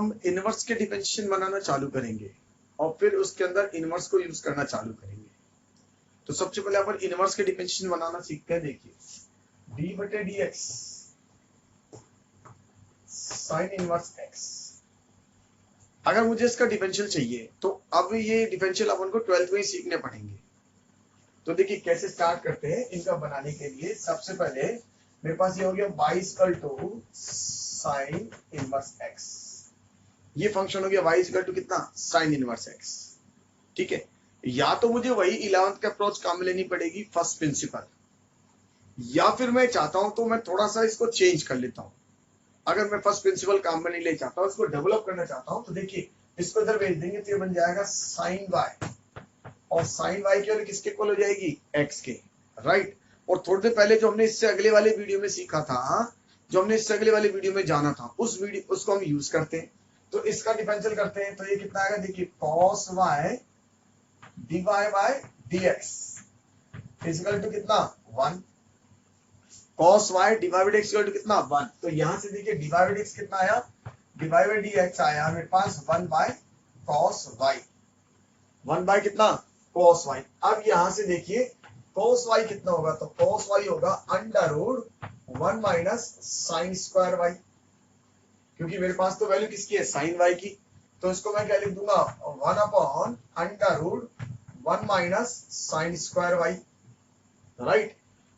हम इनवर्स के डिफरेंशिएशन बनाना चालू करेंगे और फिर उसके अंदर इनवर्स को यूज करना चालू करेंगे। तो सबसे पहले अपन इनवर्स के डिफरेंशिएशन बनाना सीखते हैं। देखिए डी बटे d x sine inverse x, अगर मुझे इसका डिफरेंशियल चाहिए तो अब ये डिफरेंशियल अपन को 12th में ही सीखने पड़ेंगे। तो देखिए कैसे स्टार्ट करते हैं इनका बनाने के लिए। सबसे पहले मेरे पास ये हो गया y equal to sine inverse x, ये फंक्शन हो गया y इक्वल टू कितना साइन इनवर्स x। ठीक है, या तो मुझे वही 11th का अप्रोच काम में लेनी पड़ेगी फर्स्ट प्रिंसिपल, या फिर मैं चाहता हूं तो मैं थोड़ा सा इसको चेंज कर लेता हूं। अगर मैं फर्स्ट प्रिंसिपल काम में नहीं ले चाहता हूं, इसको डेवलप करना चाहता हूं, तो देखिए इसको इधर भेज देंगे तो ये बन जाएगा साइन y, और साइन y की वैल्यू किसके इक्वल हो जाएगी x के, राइट। और थोड़ी देर पहले जो हमने इससे अगले वाले वीडियो में सीखा था, जो हमने इससे अगले वाले वीडियो में जाना था, उस वीडियो उसको हम यूज करते हैं। तो इसका डिफरेंशियल करते हैं तो ये कितना आएगा, देखिए cos y dy by dx equal to कितना 1, cos y divided x equal to कितना 1। तो यहां से देखिए डिवाइडेड x कितना आया, डिवाइडेड dx आया मेरे पास 1 बाय cos y, 1 बाय कितना cos y। अब यहां से देखिए cos y कितना होगा, तो cos y होगा under root 1 minus sine square y, क्योंकि मेरे पास तो वैल्यू किसकी है साइन y की। तो इसको मैं क्या लिख दूंगा 1 upon under root 1 minus sine square y, right.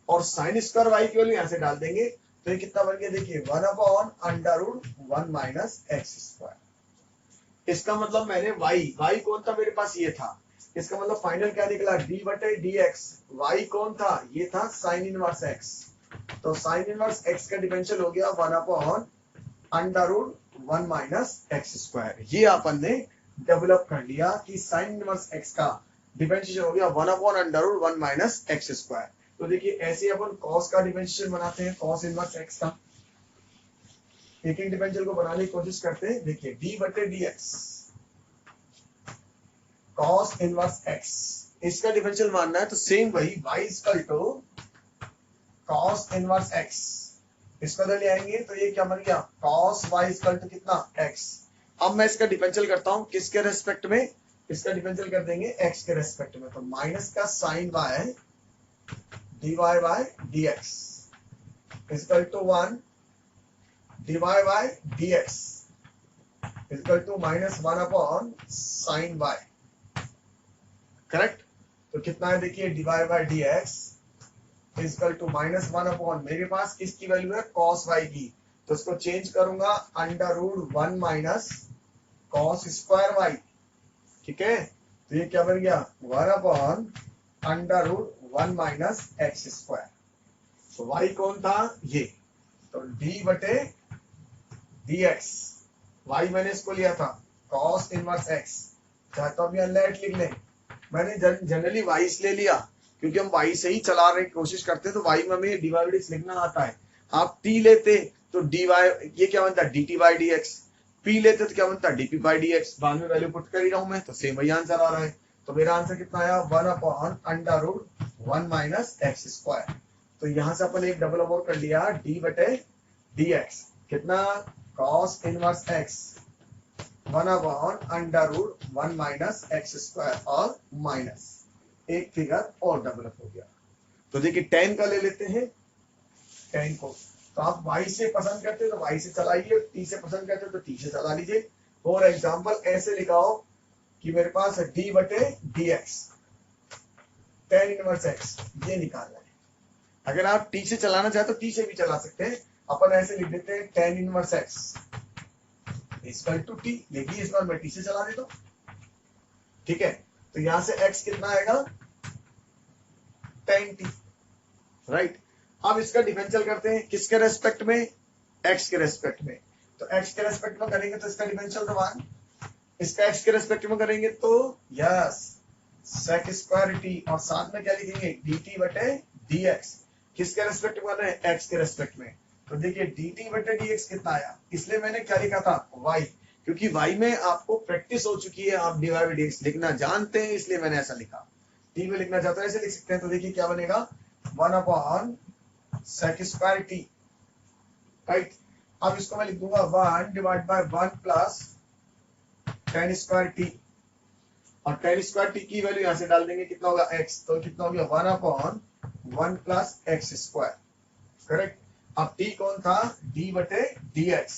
और साइन स्क्वायर y की वैल्यू यहां से डाल देंगे तो ये कितना बन गया, देखिए 1 upon under root 1 minus x square. इसका मतलब मैंने y कौन था मेरे पास, ये था। इसका मतलब फाइनल क्या निकला, d बटे डी एक्स, y कौन था, ये था साइन इनवर्स x। तो साइन इनवर्स x का डिफरेंशियल हो गया 1 upon under root 1 minus x square. ये अपन ने डेवलप कर लिया कि साइन इनवर्स x का डिफरेंशियल हो गया 1 upon under root 1 minus x square. तो देखिए ऐसे अपन cos का डिफरेंशियल बनाते हैं, cos इनवर्स x का। एक एक डिफरेंशियल को बनाने की कोशिश करते हैं। देखिए d बटे d x cos inverse x, इसका डिफरेंशियल मानना है तो सेम वही y equal to cos inverse x, इसको इधर ले आएंगे तो ये क्या बन गया cos y इक्वल टू कितना x। अब मैं इसका डिफरेंशियल करता हूं किसके रेस्पेक्ट में, इसका डिफरेंशियल कर देंगे x के रेस्पेक्ट में। तो माइनस का sine y dy by dx equal to 1 dy by dx equal to minus 1 upon sine y, correct. तो कितना है देखिए divide by dx equal to minus 1 upon, मेरे पास किसकी वैल्यू है cos y की, तो इसको चेंज करूंगा under root 1 minus cos square y, ठीक है। तो ये क्या बन गया 1 upon under root 1 minus x square. तो y कौन था ये, तो d बटे डी एक्स, y मैंने इसको लिया था cos इनवर्स x, चाहे तो अभी लेट लिख लें। मैंने जनरली y इसलिए लिया क्योंकि हम y से ही चला रहे कोशिश करते हैं, तो y में हमें डिवाइडेड लिखना आता है। आप t लेते तो dy, ये क्या बनता है dt by D x, p लेते तो क्या बनता है dp बाई डी एक्स। बाद में वैल्यू पुट कर ही रहा हूं मैं, तो सेम वही आंसर आ रहा है। तो मेरा आंसर कितना आया 1 upon under root 1 minus x square. तो यहां से अपन एक डबल ओवर कर लिया d बटे डी एक्स, कितना cos inverse x 1 upon under root 1 minus x square, और माइनस एक फिगर और डेवलप हो गया। तो देखिए tan का ले लेते हैं, tan को तो आप y से पसंद करते हो तो y से चलाइए, t से पसंद करते हो तो t से चला लीजिए। फॉर एग्जांपल ऐसे लिखाओ कि मेरे पास d बटे d x tan inverse x, ये निकालना है। अगर आप t से चलाना चाहे तो t से भी चला सकते हैं। अपन ऐसे लिख देते हैं tan inverse x equal to t, देखिए इस बार मैं t से चला देता हूं, ठीक है। तो यहां से x कितना आएगा tan t, राइट। अब इसका डिफरेंशियल करते हैं किसके रेस्पेक्ट में, x के रेस्पेक्ट में। तो x के रेस्पेक्ट में करेंगे तो इसका डिफरेंशियल तो 1, इसका x के रेस्पेक्ट में करेंगे तो यस sec स्क्वायर t, और साथ में क्या लिखेंगे dt बटे dx, किसके रेस्पेक्ट में है x के रेस्पेक्ट में। तो देखिए dt बटे dx कितना आया, इसलिए मैंने क्या लिखा था y, क्योंकि y में आपको प्रैक्टिस हो चुकी है, आप dy बाई dx लिखना जानते हैं, इसलिए मैंने ऐसा लिखा। t में लिखना चाहता है ऐसे लिख सकते हैं। तो देखिए क्या बनेगा 1 upon sec square t, right. अब इसको मैं लिख दूंगा 1 divide by 1 plus tan square T, और टेन स्क्वायर टी की वैल्यू यहाँ से डाल देंगे, कितना होगा एक्स, तो कितना हो गया 1/1 प्लस एक्स स्क्वायर, करेक्ट। अब टी कौन था, डी बटे डी एक्स,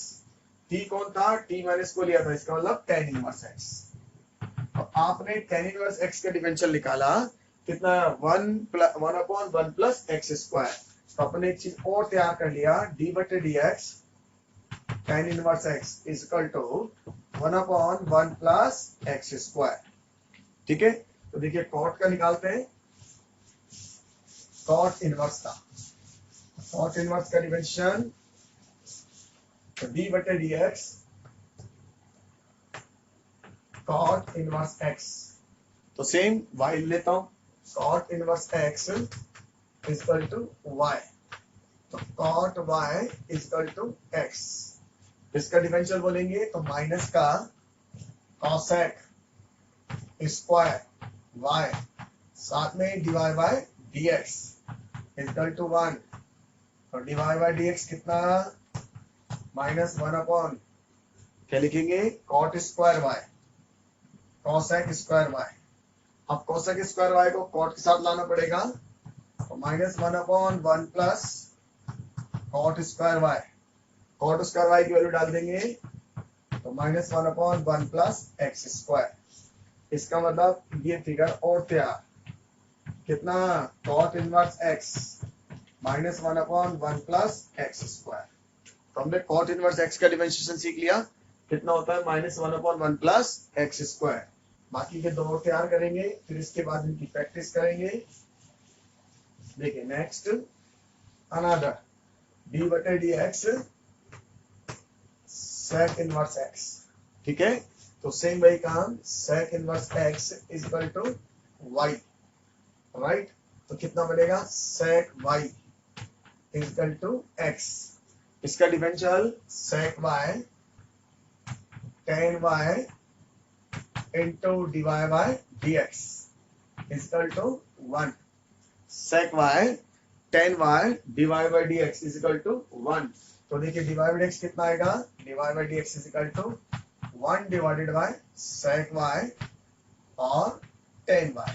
टी कौन था, टी माइनस को लिया था, इसका मतलब टेन इनवर्स एक्स। तो आपने टेन इनवर्स एक्स का डिफरेंशियल निकाला, कितना 1/1 प्लस एक्स स्क्वायर। तो अपने एक चीज और तैयार कर लिया, डी बटे d x tan inverse x is equal to 1/1 plus x square, ठीक है। तो देखिए कॉट का निकालते हैं, कॉट इनवर्स का, कॉट इनवर्स का डिफरेंशियल डी बटे d x cot inverse x, तो सेम वाई लेता हूं, cot inverse x is equal to y, तो cot y is equal to x. इसका डिफरेंशियल बोलेंगे तो माइनस का कॉसेक स्क्वायर वाई, साथ में divide by dx is equal to 1, और डिवाइड बाय dx कितना, -1 क्या लिखेंगे, cot square y cosec square y. अब कॉसेक स्क्वायर वाई को कॉट के साथ लाना पड़ेगा, तो -1/1 plus cot square y, cot square y की वैल्यू डाल देंगे, तो -1/1 प्लस एक्स स्क्वायर। इसका मतलब ये फिगर और तैयार, कितना, cot inverse x -1/1 plus x square. तो हमने कॉट इनवर्स एक्स का डिफरेंशिएशन सीख लिया, कितना होता है -1/1 प्लस एक्स स्क्वायर। बाकी के दो और तैयार करेंगे, फिर इसके बाद इनकी प्रैक्टिस करेंगे। देखिए नेक्स्ट अनदर डी बटे d x sec inverse x, ठीक है। तो सेम वही काम, sec inverse x is equal to y, right. तो कितना बनेगा, sec y is equal to x. इसका differential sec y tan y into divide by dx is equal to 1, sec y tan y divide by dx is equal to 1। तो देखिए divide by dx कितना आएगा, divide by dx is equal to 1 divided by sec y और tan y.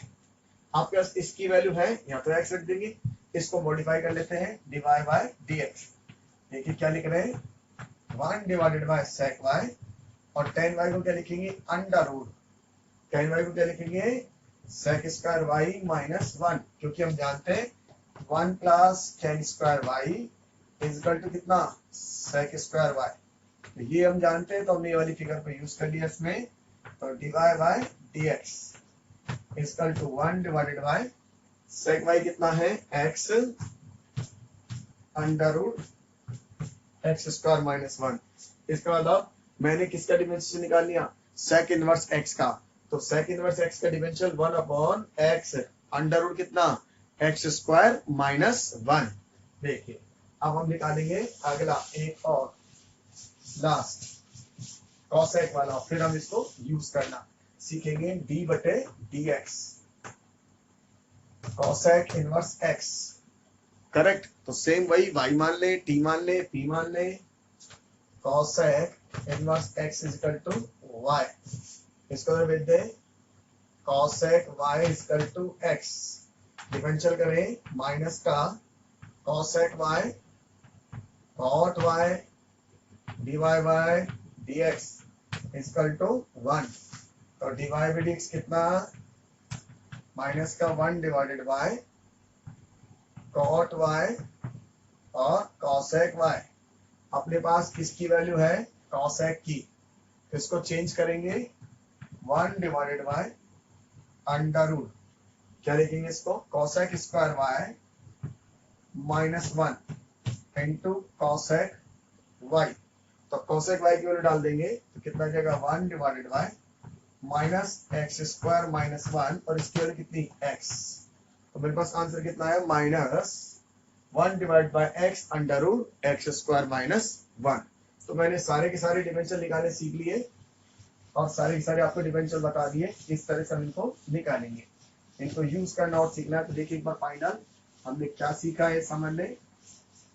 आपके पास इसकी value है, यहाँ तो x रख देंगे, इसको मॉडिफाई कर लेते हैं, डिवाइड बाय dx। देखिए क्या लिख रहे हैं, 1 डिवाइडेड बाय सेक वाई, और टेन वाई को क्या लिखेंगे, अंडर रूट, टेन वाई को क्या लिखेंगे, सेक स्क्वायर वाई -1, क्योंकि हम जानते हैं 1 plus tan square y is equal to कितना, सेक स्क्वायर वाई। तो ये हम जानते हैं, तो हमने ये वाली फिगर को यूज कर लिया इसमें। तो divide by dx is equal to 1 divided by sec y कितना है, x under root x square -1। इसका मतलब मैंने किसका डिफरेंशियल निकाल लिया, सेक इनवर्स x का। तो सेक इनवर्स x का डिफरेंशियल 1/x अंडर रूट कितना, एक्स स्क्वायर -1। देखिए अब हम निकालेंगे अगला एक और लास्ट कॉसेक वाला, फिर हम इसको यूज करना सीखेंगे, डी बटे d x cosec inverse x, correct. तो सेम वही y मान ले, t मान ले, p मान ले, cosec inverse x is equal to y। इसको भेज दे, cosec y is equal to x, differential करें, माइनस का cosec y cot y divide by dx is equal to 1। तो डिवाइड बाय dx कितना, माइनस का 1 डिवाइडेड बाय कॉट y और cosec y। अपने पास किसकी वैल्यू है, कॉसेक की, तो इसको चेंज करेंगे, 1 डिवाइडेड बाय अंडर रूट, क्या लिखेंगे इसको, cosec square y -1 into cosec y। तो कॉसेक y की वैल्यू डाल देंगे, तो कितना जाएगा, 1 डिवाइडेड बाय -x स्क्वायर -1, और इसकी वैल्यू कितनी, x। तो मेरे पास आंसर कितना है, -1 divide by x under root x square -1। तो मैंने सारे के सारे डिफरेंशियल निकाले सीख लिए, और सारे के सारे आपको डिफरेंशियल बता दिए, इस तरह से हम इनको निकालेंगे। इनको यूज करना और सीखना है। तो देखिए एक बार फाइनल हमने क्या सीखा है, समझ लें।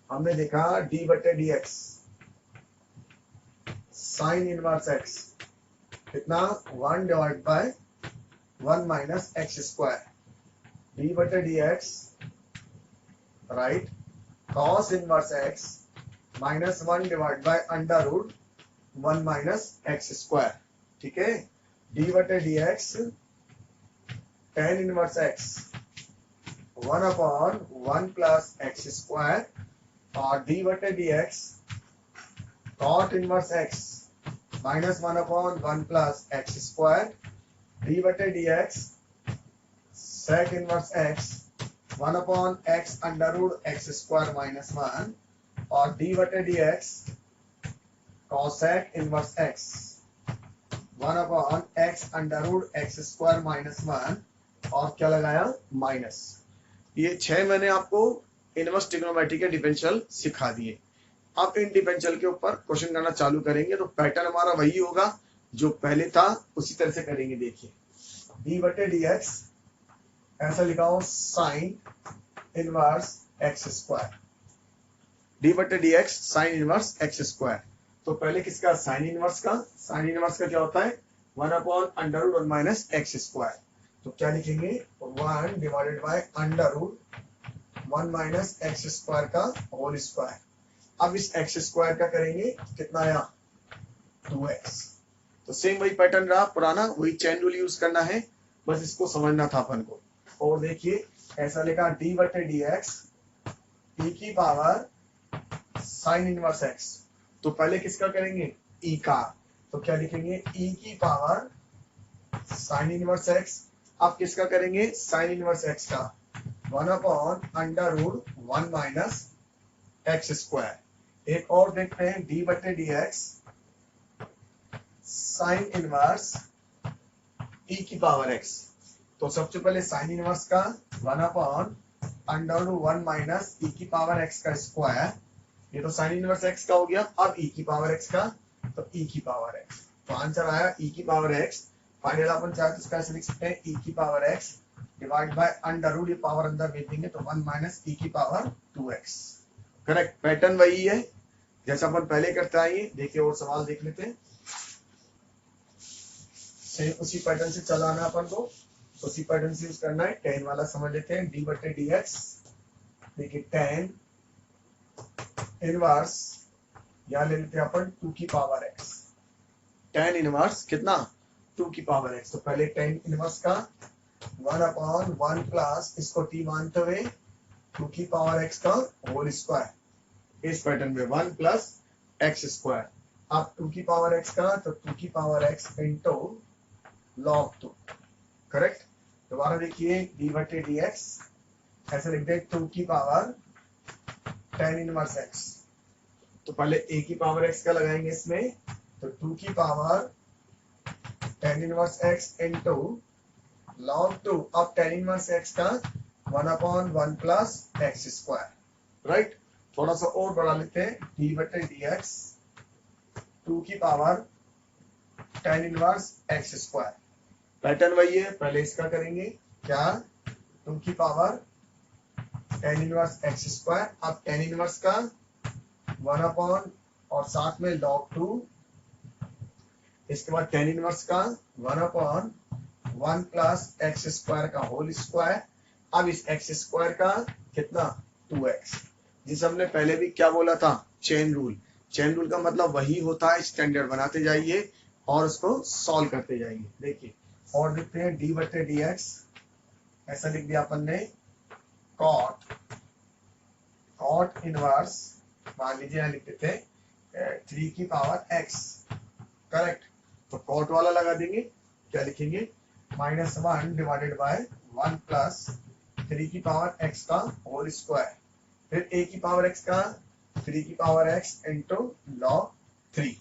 हमने देखा डी बटे d x sine inverse x कितना 1 divide by 1 minus x square d बटे d x, right, cos inverse x minus 1 divide by under root 1 minus x square, ठीक है। डी बटे d x tan inverse x 1 upon 1 plus x square और d बटे d x cot inverse x minus 1 upon 1 plus x square d बटे d x sec inverse x 1 upon x under root x square minus 1 और d बटे d x cosec inverse x 1 upon x under root x square minus 1 और क्या लगाया minus. ये 6 मैंने आपको inverse trigonometry के डिफरेंशियल सिखा दिए। अब इन डिफरेंशियल के ऊपर क्वेश्चन करना चालू करेंगे तो पैटर्न हमारा वही होगा जो पहले था, उसी तरह से करेंगे। देखिए डी बटे डी एक्स ऐसा लिखा हो sine inverse x square, d बटे d x sine inverse x square. तो पहले किसका साइन इनवर्स का, साइन इनवर्स का क्या होता है 1 upon under root 1 minus x square. तो क्या लिखेंगे 1 divided by under root 1 minus x square का होल स्क्वायर। अब इस एक्स स्क्वायर का करेंगे कितना आया 2x। तो सेम वही पैटर्न रहा पुराना, वही चेन रूल यूज करना है, बस इसको समझना था अपन को। और देखिए ऐसा लिखा डी बटे डी एक्स ई की पावर साइन इनवर्स एक्स। तो पहले किसका करेंगे ई का, तो क्या लिखेंगे ई की पावर साइन इनवर्स एक्स। अब किसका करेंगे साइन इनवर्स एक्स का 1 upon under root 1 minus x square. एक और देखते हैं डी बटे d x sine inverse e की पावर एक्स। तो सबसे पहले साइन इनवर्स का 1 अपॉन अंडर रूट 1 माइनस ई की पावर एक्स का स्क्वायर। ये तो साइन इनवर्स एक्स का हो गया। अब ई की पावर एक्स का, तो ई की पावर एक्स। तो आंसर आया ई की पावर एक्स। फाइनल अपन चाहे तो इसका ऐसे लिख सकते हैं ई की power x divide by under root, ये पावर अंदर भेज देंगे तो 1 माइनस ई की पावर 2x। करेक्ट, पैटर्न वही है जैसा अपन पहले करते आए। देखिए और सवाल देख लेते हैं, सेम उसी पैटर्न से चलाना अपन को, उसी पैटर्न से यूज करना है। 10 वाला समझ लेते हैं डी बटे डी एक्स। देखिए 10 इनवर्स या ले लेते हैं अपन 2 की पावर x। 10 इनवर्स कितना 2 की पावर x। तो पहले 10 इनवर्स का 1 अपॉन 1 प्लस इसको t मानते हुए 2 की पावर x का होल स्क्वायर। इस पैटर्न में 1 प्लस एक्स स्क्वायर। अब 2 की पावर x का, तो 2 की power x into log 2। Correct. दोबारा देखिए डी बटे डी एक्स ऐसे लिख दे 2 की पावर 10 इनवर्स x। तो पहले a की पावर x का लगाएंगे इसमें, तो 2 की power 10 inverse x into log 2। अब 10 इनवर्स x का 1 upon 1 plus x square, right. थोड़ा सा और बढ़ा लेते हैं डी बटे डी एक्स 2 की power 10 inverse x square. Pattern वही है, पहले इसका करेंगे क्या 2 की पावर 10 इनवर्स एक्स स्क्वायर। अब 10 इनवर्स का 1 अपॉन और साथ में log 2। इसके बाद 10 इनवर्स का 1 अपॉन 1 प्लस एक्स स्क्वायर का होल स्क्वायर। अब इस एक्स स्क्वायर का कितना 2x, जिसे हमने पहले भी क्या बोला था चेन रूल। चेन रूल का मतलब वही होता है, स्टैंडर्ड बनाते जाइए और उसको सॉल्व करते जाइए। देखिए और देखते हैं डी बटे डी एक्स ऐसा लिख दिया अपन ने कॉट इनवर्स, मान लीजिए यहाँ लिख देते हैं 3 की पावर x। करेक्ट। तो कॉट वाला लगा देंगे, क्या लिखेंगे -1 डिवाइडेड बाय 1 प्लस 3 की पावर x का होल स्क्वायर। फिर a की पावर x का 3 की पावर x इंटू लॉग 3।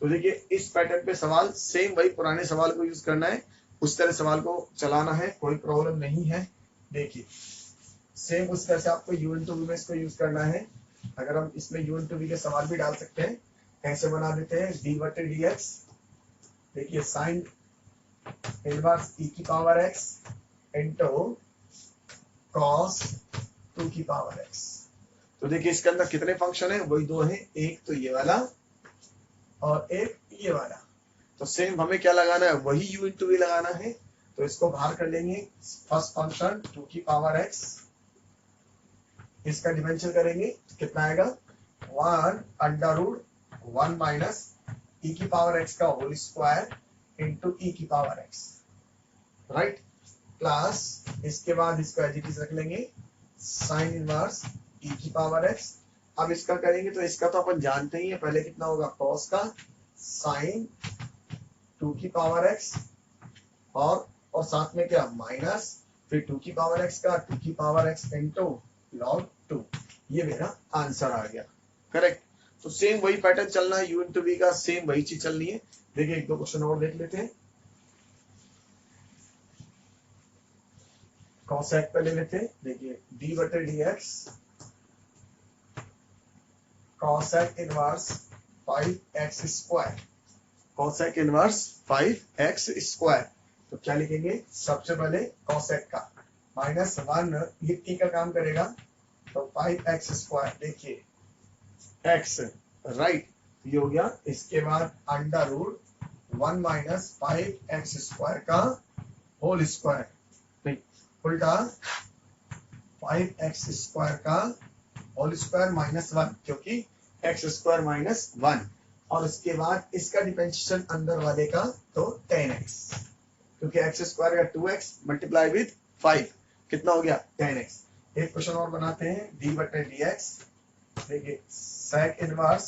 तो देखिए इस पैटर्न पे सवाल सेम वही पुराने सवाल को यूज करना है, उस तरह सवाल को चलाना है, कोई प्रॉब्लम नहीं है। देखिए सेम उस तरह से आपको u/v में इसको यूज करना है। अगर हम इसमें u/v के सवाल भी डाल सकते हैं, कैसे बना देते हैं डी बटे डी एक्स। देखिए साइन इनवर्स ई की पावर x इंटू कॉस 2 की पावर x। तो देखिए इसके अंदर कितने फंक्शन है, वही दो हैं, एक तो ये वाला और एक ये वाला। तो सेम हमें क्या लगाना है, वही u इंटू वी लगाना है। तो इसको बाहर कर लेंगे, फर्स्ट फंक्शन 2 की पावर x, इसका डिफरेंशियल करेंगे तो कितना आएगा 1 अंडर रूट 1 माइनस e की पावर x का होल स्क्वायर इंटू e की पावर x, राइट, प्लस इसके बाद इसको एज इट इज रख लेंगे साइन इनवर्स e की पावर x। अब इसका करेंगे तो इसका तो अपन जानते ही है, पहले कितना होगा कॉस का साइन 2 की पावर x और साथ में क्या माइनस फिर 2 की पावर x का 2 की पावर x इंटू log 2। ये मेरा आंसर आ गया, करेक्ट। तो सेम वही पैटर्न चलना है, u इंटू वी का सेम वही चीज चलनी है। देखिए एक दो क्वेश्चन और देख लेते हैं। कॉसेक पे ले लेते हैं, देखिए डी बटे d x cosec inverse 5x square, cosec inverse 5x square. तो क्या लिखेंगे, सबसे पहले कॉसेक का माइनस 1 ये t का काम करेगा तो 5x स्क्वायर, देखिए x, राइट, ये हो गया। इसके बाद under root 1 minus 5x square का होल स्क्वायर, नहीं उल्टा 5x स्क्वायर का होल स्क्वायर माइनस 1, क्योंकि x स्क्वायर माइनस 1, और उसके बाद इसका डिफरेंशिएशन अंदर वाले का तो 10x, क्योंकि x स्क्वायर का 2x मल्टीप्लाई विद 5 कितना हो गया 10x। एक क्वेश्चन और बनाते हैं, d बटे डी एक्स, देखिए sec इनवर्स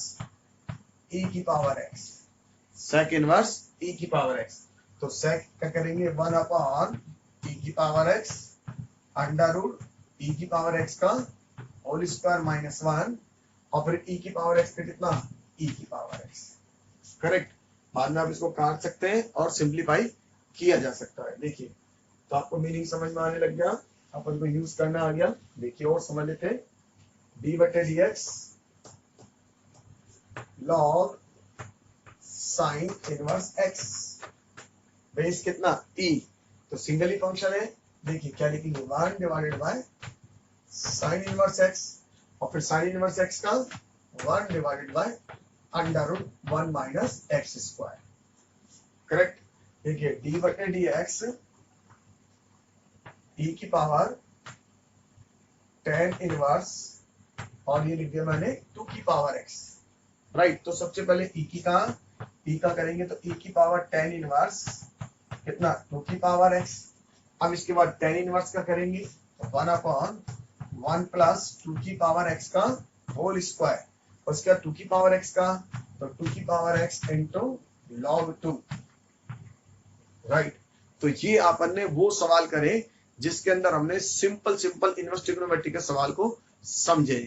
e की power x, sec inverse e की पावर x। तो sec का करेंगे 1 अपॉन e की power x under root e की पावर x का होल स्क्वायर माइनस 1 और फिर e की पावर x का कितना e की पावर x, करेक्ट। बाद में आप इसको काट सकते हैं और सिंप्लीफाई किया जा सकता है। देखिए तो आपको मीनिंग समझ में आने लग गया, अपन को यूज करना आ गया। देखिए और समझ लेते हैं, डी बटे d x log sine inverse x base कितना e, तो सिंगल ही फंक्शन है। देखिए क्या लिखेंगे 1 divided by sine inverse x और फिर साइन इनवर्स एक्स का 1 divided by under root 1 minus x square, correct. देखिए डी बटे डी एक्स e की पावर 10 इनवर्स और ये लिख दिया मैंने 2 की पावर x, राइट। तो सबसे पहले e का करेंगे तो e की पावर 10 इनवर्स कितना 2 की पावर x। अब इसके बाद 10 इनवर्स का करेंगे तो 1 अपॉन 1 प्लस 2 की पावर x का होल स्क्वायर, और उसके बाद 2 की पावर x का तो 2 की power x into log 2, right. तो ये अपन ने वो सवाल करे जिसके अंदर हमने सिंपल इनवर्स ट्रिग्नोमेट्री के सवाल को समझे।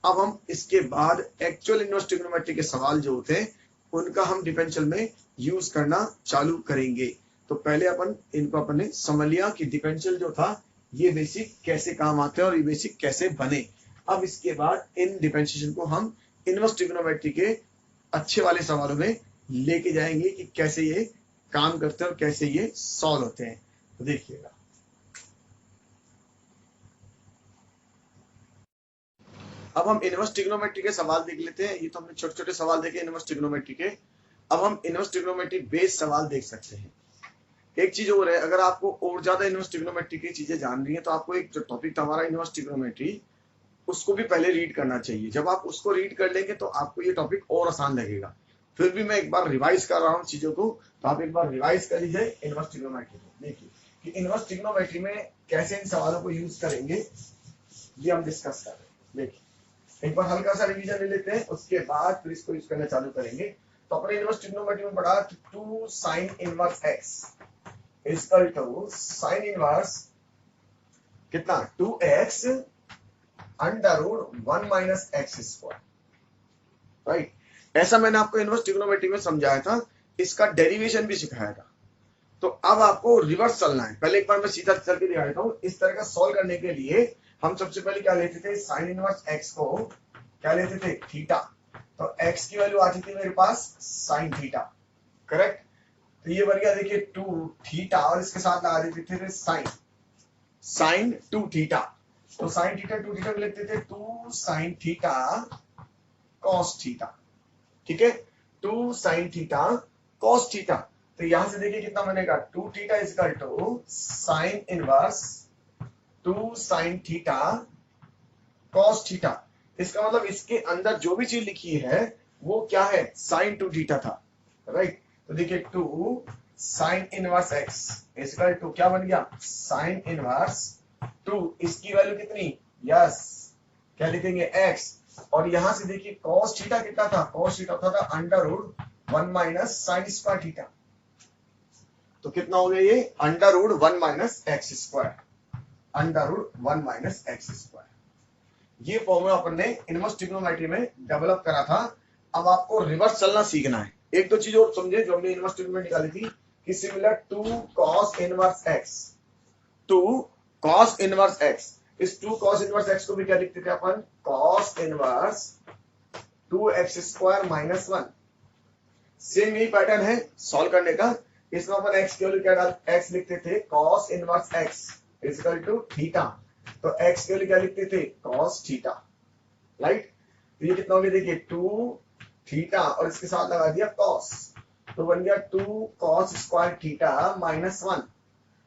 अब हम इसके बाद एक्चुअल इनवर्स ट्रिग्नोमेट्री के सवाल जो होते हैं उनका हम डिफरेंशियल में यूज करना चालू करेंगे। तो पहले अपन ने समझ लिया कि डिफरेंशियल जो था ये बेसिक कैसे काम आते हैं और ये बेसिक कैसे बने। अब इसके बाद इन डिफरेंशिएशन को हम इनवर्स ट्रिग्नोमेट्री के अच्छे वाले सवालों में लेके जाएंगे कि कैसे ये काम करते हैं और कैसे ये सॉल्व होते हैं। तो देखिएगा अब हम इनवर्स ट्रिग्नोमेट्री के सवाल देख लेते हैं। ये तो हमने छोटे छोटे सवाल देखे इनवर्स ट्रिग्नोमेट्री के, अब हम इनवर्स ट्रिग्नोमेट्री बेस्ड सवाल देख सकते हैं। एक चीज और है, अगर आपको और ज्यादा इनवर्स ट्रिग्नोमेट्री की चीजें जान रही है तो आपको एक जो टॉपिक था हमारा इनवर्स ट्रिग्नोमेट्री, उसको भी पहले रीड करना चाहिए। जब आप उसको रीड कर लेंगे तो आपको ये टॉपिक और आसान लगेगा। फिर भी मैं एक बार रिवाइज कर रहा हूँ चीजों को, तो आप एक बार रिवाइज कर लीजिए इनवर्स ट्रिग्नोमेट्री को। देखिए कि इनवर्स ट्रिग्नोमेट्री में कैसे इन सवालों को यूज करेंगे ये हम डिस्कस कर रहे हैं। देखिए एक बार हल्का सा रिवीजन ले लेते हैं, उसके बाद फिर इसको यूज करना चालू करेंगे। तो अपने इनवर्स ट्रिग्नोमेट्री में पढ़ा 2 sine inverse x equal to sine inverse कितना 2x under root 1 minus x square, right. ऐसा मैंने आपको इनवर्स ट्रिग्नोमेट्री में समझाया था, इसका डेरिवेशन भी सिखाया था। तो अब आपको रिवर्स चलना है। पहले एक बार मैं सीधा चल के दिखा देता हूँ। इस तरह का सॉल्व करने के लिए हम सबसे पहले क्या लेते थे, साइन इनवर्स एक्स को क्या लेते थे थीटा, तो एक्स की वैल्यू आती थी मेरे पास साइन थीटा, करेक्ट। तो ये बन गया देखिए 2 थीटा और इसके साथ लगा देते थे साइन 2 थीटा। तो साइन थीटा 2 थीटा को लिखते थे 2 साइन थीटा कॉस थीटा, ठीक है 2 साइन थीटा कॉस थीटा। तो यहां से देखिए कितना बनेगा, 2 theta equal to sine inverse 2 sine theta cos theta. इसका मतलब इसके अंदर जो भी चीज लिखी है वो क्या है, साइन 2 थीटा था, राइट। तो देखिए 2 sine inverse x equal to क्या बन गया, साइन इनवर्स 2, इसकी वैल्यू कितनी, यस क्या लिखेंगे, एक्स। और यहां से देखिए कॉस थीटा कितना था, कॉस थीटा था under root 1 minus sine square theta. तो कितना हो गया ये, under root 1 minus x square, under root 1 minus x square. ये फॉर्मूला अपन ने इनवर्स ट्रिग्नोमेट्री में डेवलप करा था। अब आपको रिवर्स चलना सीखना है। एक दो चीज और समझे जो हमने इनवर्स ट्रिग्नोमेट्री निकाली थी कि similar to cos inverse x, two cos inverse x, इस 2 कॉस इनवर्स एक्स को भी क्या लिखते थे अपन, cos inverse 2x square minus 1। Same यही पैटर्न है सॉल्व करने का। इसमें अपन एक्स की वैल्यू क्या डाल, एक्स लिखते थे cos inverse x equal to theta, तो एक्स की वैल्यू क्या लिखते थे, कॉस थीटा, राइट। तो ये कितना हो गया देखिए 2 थीटा और इसके साथ लगा दिया कॉस, तो बन गया 2 कॉस स्क्वायर थीटा माइनस 1।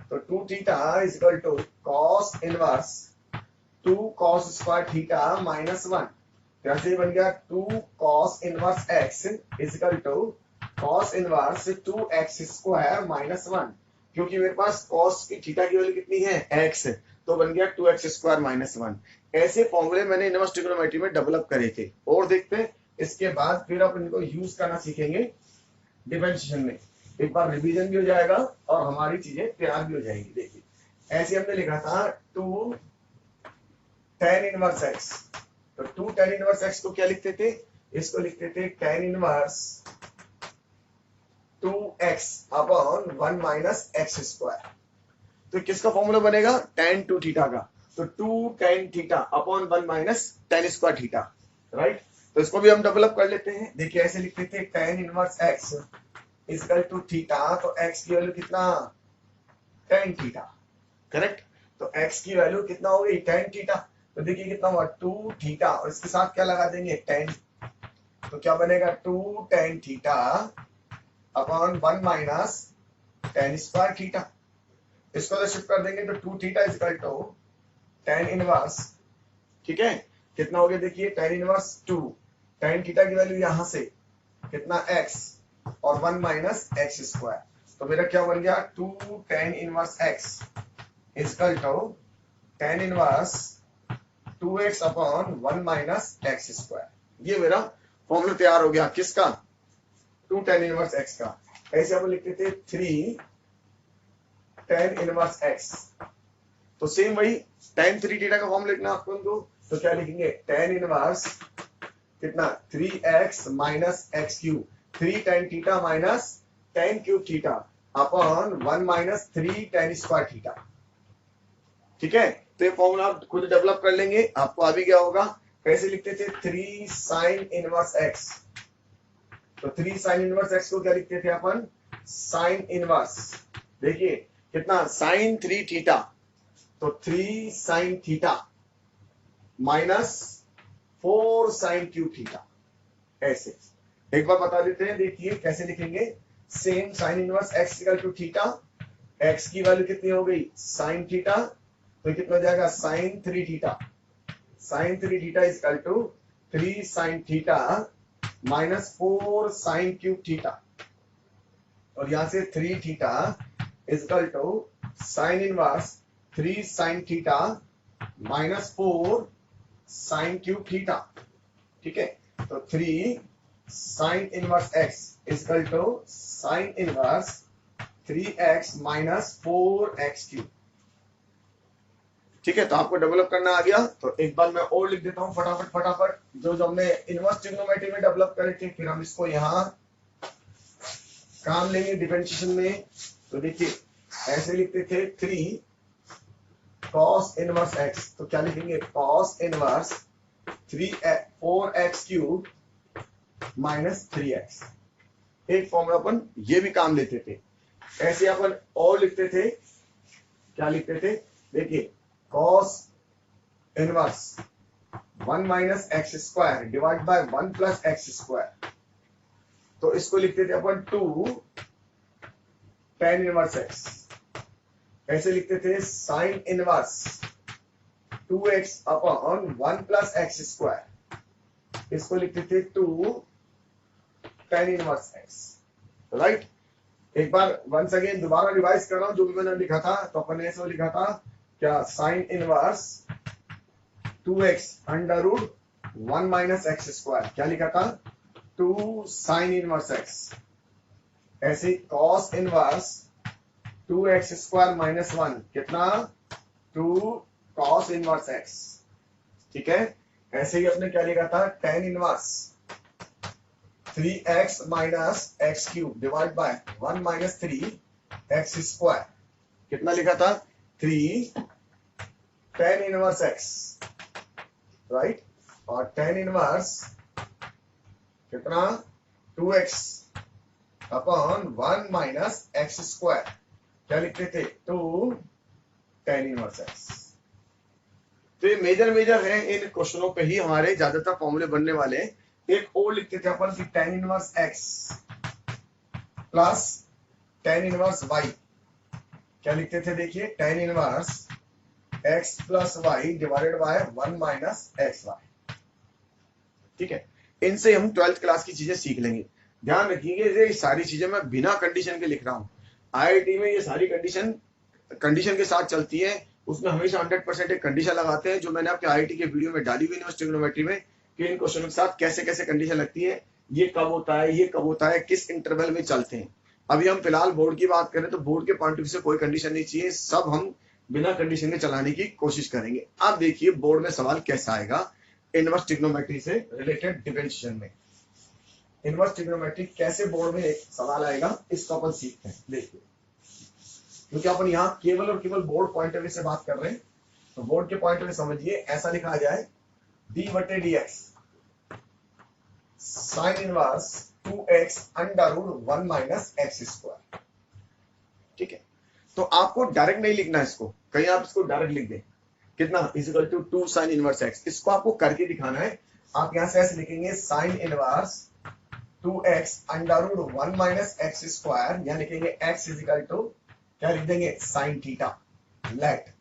तो 2 theta equal to cos inverse 2 cos square theta minus 1। ऐसे बन गया 2 cos inverse x equal to cos inverse 2x square minus 1। क्योंकि मेरे पास कॉस की थीटा की वैल्यू कितनी है, x, तो बन गया 2x स्क्वायर माइनस 1। ऐसे फॉर्मूले मैंने इनवर्स ट्रिग्नोमेट्री में डेवलप करे थे। और देखते हैं इसके बाद फिर आप इनको यूज करना सीखेंगे डिफरेंशिएशन में। एक बार रिवीजन भी हो जाएगा और हमारी चीजें तैयार भी हो जाएंगी। देखिए ऐसे हमने लिखा था 2 tan इनवर्स x, तो 2 tan इनवर्स x को क्या लिखते थे, इसको लिखते थे tan inverse 2x upon 1 minus x square. तो किसका फॉर्मूला बनेगा, tan 2 थीटा का, तो 2 tan theta upon 1 minus tan square theta, right. तो इसको भी हम डेवलप कर लेते हैं। देखिए ऐसे लिखते थे tan inverse x equal to theta, तो x की वैल्यू कितना, tan थीटा, करेक्ट। तो x की वैल्यू कितना हो गई, tan थीटा। तो देखिए कितना हुआ 2 थीटा और इसके साथ क्या लगा देंगे, tan, तो क्या बनेगा 2 tan theta upon 1 minus tan square theta. इसको तो शिफ्ट कर देंगे तो 2 theta equal to tan inverse, ठीक है, कितना हो गया देखिए tan इनवर्स 2, tan थीटा की वैल्यू यहां से कितना x और 1 माइनस एक्स स्क्वायर। तो मेरा क्या बन गया 2 tan inverse x equal to tan inverse 2x upon 1 minus x square. ये मेरा फॉर्मूला तैयार हो गया किसका, 2 tan इनवर्स x का। ऐसे हम लिखते थे 3 tan इनवर्स x, तो सेम वही tan 3 थीटा का फॉर्मूला लिखना आपको उनको, तो क्या लिखेंगे tan इनवर्स कितना 3x minus x cube, 3 tan theta minus tan cube theta upon 1 minus 3 tan square theta, ठीक है। तो ये फॉर्मूला आप खुद डेवलप कर लेंगे, आपको आ भी गया होगा। कैसे लिखते थे 3 साइन इनवर्स x, तो 3 साइन इनवर्स x को क्या लिखते थे अपन, साइन इनवर्स, देखिए कितना साइन 3 थीटा, तो 3 sine theta minus 4 sine cube theta. ऐसे एक बार बता देते हैं, देखिए कैसे लिखेंगे, same sine inverse x equal to theta, x की वैल्यू कितनी हो गई साइन थीटा, तो कितना हो जाएगा sine 3 theta, sine 3 theta equal to 3 sine theta minus 4 sine cube theta, और यहां से 3 theta equal to sine inverse 3 sine theta minus 4 sine cube theta, ठीक है। तो 3 sine inverse x equal to sine inverse 3x minus 4x cube, ठीक है। तो आपको डेवलप करना आ गया। तो एक बार मैं और लिख देता हूं फटाफट फटाफट जो जो हमने इनवर्स ट्रिग्नोमेट्री में डेवलप करे थे, फिर हम इसको यहाँ काम लेंगे डिफरेंशिएशन में। तो देखिए ऐसे लिखते थे 3 cos इनवर्स x, तो क्या लिखेंगे cos inverse 4x cube minus 3x। एक फॉर्मूला अपन ये भी काम लेते थे। ऐसे अपन और लिखते थे, क्या लिखते थे, देखिए cos inverse 1 minus x square divide by 1 plus x square, तो इसको लिखते थे अपन 2 tan इनवर्स x, ऐसे लिखते थे sin inverse 2x upon 1 plus x square, इसको लिखते थे 2 tan इनवर्स x, राइट। एक बार वंस अगेन दोबारा रिवाइज कर रहा हूं जो भी मैंने लिखा था। तो अपन ने ऐसे लिखा था क्या, sine inverse 2x under root 1 minus x square, क्या लिखा था 2 साइन इनवर्स x, ऐसे cos inverse 2x square minus 1 कितना 2 कॉस इनवर्स x, ठीक है। ऐसे ही अपने क्या लिखा था tan inverse 3x minus x cube divide by 1 minus 3x square, कितना लिखा था 3 tan इनवर्स x, राइट। और tan इनवर्स कितना 2x upon 1 minus x square, क्या लिखते थे 2 tan इनवर्स x। तो ये मेजर है, इन क्वेश्चनों पे ही हमारे ज्यादातर फॉर्मूले बनने वाले हैं। एक और लिखते थे अपन की tan inverse x plus tan inverse y, क्या लिखते थे देखिए tan inverse x plus y divided by 1 minus x y, ठीक है। इनसे हम 12th क्लास की चीजें सीख लेंगे। ध्यान रखिएगा ये सारी चीजें मैं बिना कंडीशन के लिख रहा हूँ। आईआईटी में ये सारी कंडीशन के साथ चलती है, उसमें हमेशा 100% एक कंडीशन लगाते हैं, जो मैंने आपके आईआईटी के वीडियो में डाली हुई इनवर्स ट्रिग्नोमेट्री में कि इन क्वेश्चन के साथ कैसे कैसे कंडीशन लगती है, ये कब होता है, ये कब होता है, किस इंटरवल में चलते हैं। अभी हम फिलहाल बोर्ड की बात करें तो बोर्ड के पॉइंट ऑफ व्यू से कोई कंडीशन नहीं चाहिए, सब हम बिना कंडीशन के चलाने की कोशिश करेंगे। अब देखिए बोर्ड में सवाल कैसा आएगा इनवर्स ट्रिग्नोमेट्री से रिलेटेड डिफरेंशिएशन में। इनवर्स ट्रिग्नोमेट्री कैसे बोर्ड में एक सवाल आएगा, इसको अपन सीखते हैं। देखिए क्योंकि अपन यहाँ केवल और केवल बोर्ड पॉइंट ऑफ व्यू से बात कर रहे हैं, तो बोर्ड के पॉइंट ऑफ व्यू समझिए ऐसा लिखा जाए d/dx sine inverse 2x under root 1 minus x square, ठीक है। तो आपको डायरेक्ट नहीं लिखना इसको, कहीं आप इसको डायरेक्ट लिख दें कितना equal to 2 sine inverse x, इसको आपको करके दिखाना है। आप यहां से ऐसे लिखेंगे sine inverse 2x under root 1 minus x square, या लिखेंगे x इजिकल टू क्या लिख देंगे साइन थीटा, लेट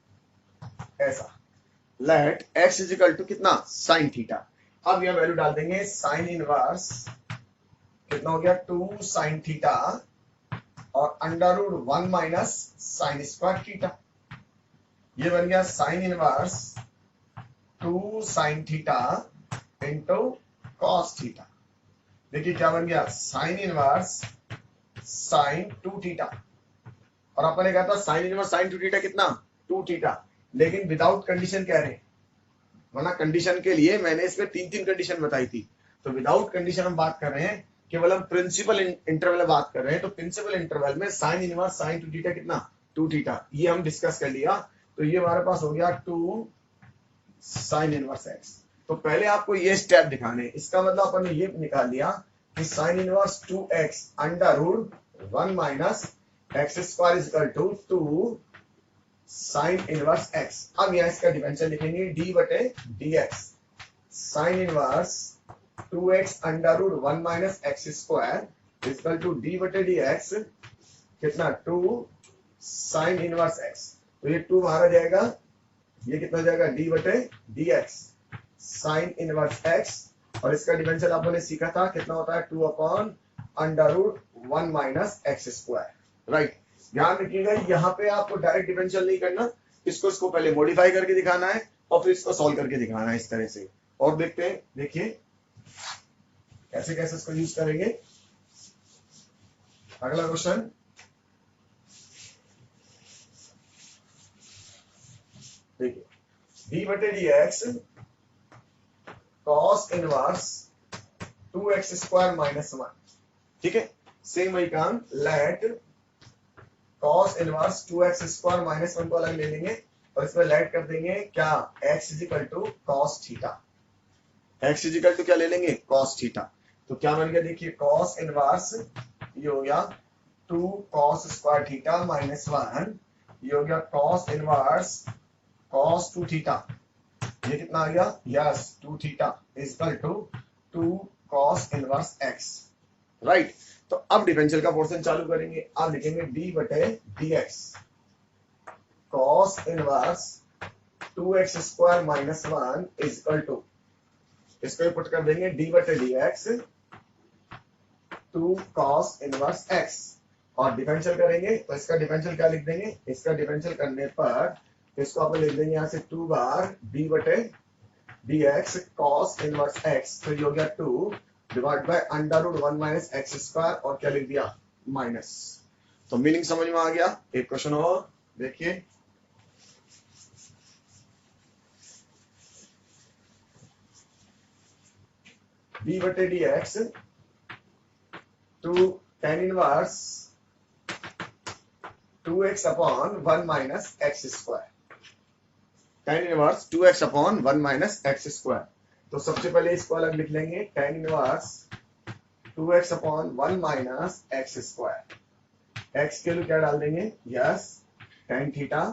ऐसा लेट x इजिकल टू कितना साइन थीटा। अब यह वैल्यू डाल देंगे साइन इनवर्स कितना हो गया 2 साइन थीटा और under root 1 minus sine square theta, ये बन गया sine inverse 2 sine theta into cos theta. देखिए क्या बन गया साइन इनवर्स साइन 2 थीटा, और अपन ने कहा था साइन इनवर्स साइन 2 थीटा कितना 2 थीटा, लेकिन विदाउट कंडीशन कह रहे हैं, वरना कंडीशन के लिए मैंने इसमें 3 कंडीशन बताई थी। तो विदाउट कंडीशन हम बात कर रहे हैं, केवल हम प्रिंसिपल इंटरवल बात कर रहे हैं। तो प्रिंसिपल इंटरवल में साइन इनवर्स साइन 2 थीटा कितना 2 थीटा, ये हम डिस्कस कर लिया। तो ये हमारे पास हो गया 2 साइन इनवर्स एक्स। तो पहले आपको ये स्टेप दिखाने, इसका मतलब अपन ने ये निकाल लिया कि sine inverse 2x under root 1 minus x square is equal to 2 sine inverse x। अब यहाँ इसका डिफरेंशियल लिखेंगे d/dx sine inverse 2x under root 1 minus x square is equal to d/dx कितना 2 साइन इनवर्स x। तो ये 2 बाहर आ जाएगा, ये कितना हो जाएगा d/dx साइन इनवर्स x, और इसका डिफरेंशियल आपने सीखा था कितना होता है 2 upon under root 1 minus x square, right. ध्यान रखिएगा यहाँ पे आपको डायरेक्ट डिफरेंशियल नहीं करना, इसको पहले मॉडिफाई करके दिखाना है और फिर इसको सॉल्व करके दिखाना है इस तरह से। और देखते हैं, देखिए कैसे कैसे इसको यूज करेंगे। अगला क्वेश्चन, देखिए d/dx cos inverse 2x square minus 1, ठीक है। सेम वही काम, let cos inverse 2x square minus 1 को अलग ले लेंगे और इसमें लेट कर देंगे क्या x equal to cos theta, x equal to क्या ले लेंगे cos थीटा। तो क्या बन गया देखिए cos इनवर्स ये हो गया 2 cos स्क्वायर थीटा माइनस 1, ये हो गया cos इनवर्स cos 2 थीटा, ये कितना आ गया yes 2 theta equal to 2 cos inverse x, right. तो अब डिफरेंशियल का पोर्शन चालू करेंगे। आप लिखेंगे डी बटे d x cos inverse 2x square minus 1 is equal to, इसको पुट कर देंगे डी बटे d x 2 cos inverse x, और डिफरेंशियल करेंगे तो इसका डिफरेंशियल क्या लिख देंगे, इसका डिफरेंशियल करने पर इसको आप लिख देंगे यहाँ से 2 बार डी बटे d x cos inverse x, तो ये हो गया 2 divide by under root 1 minus x square, और क्या लिख दिया माइनस। तो मीनिंग समझ में आ गया। एक क्वेश्चन और देखिए, डी बटे d x 2 tan inverse 2x upon 1 minus x square, tan inverse 2x upon 1 minus x square. तो सबसे पहले इसको अलग लिख लेंगे, tan inverse 2x upon 1 minus x square, x के लिए क्या डाल देंगे, यस tan थीटा,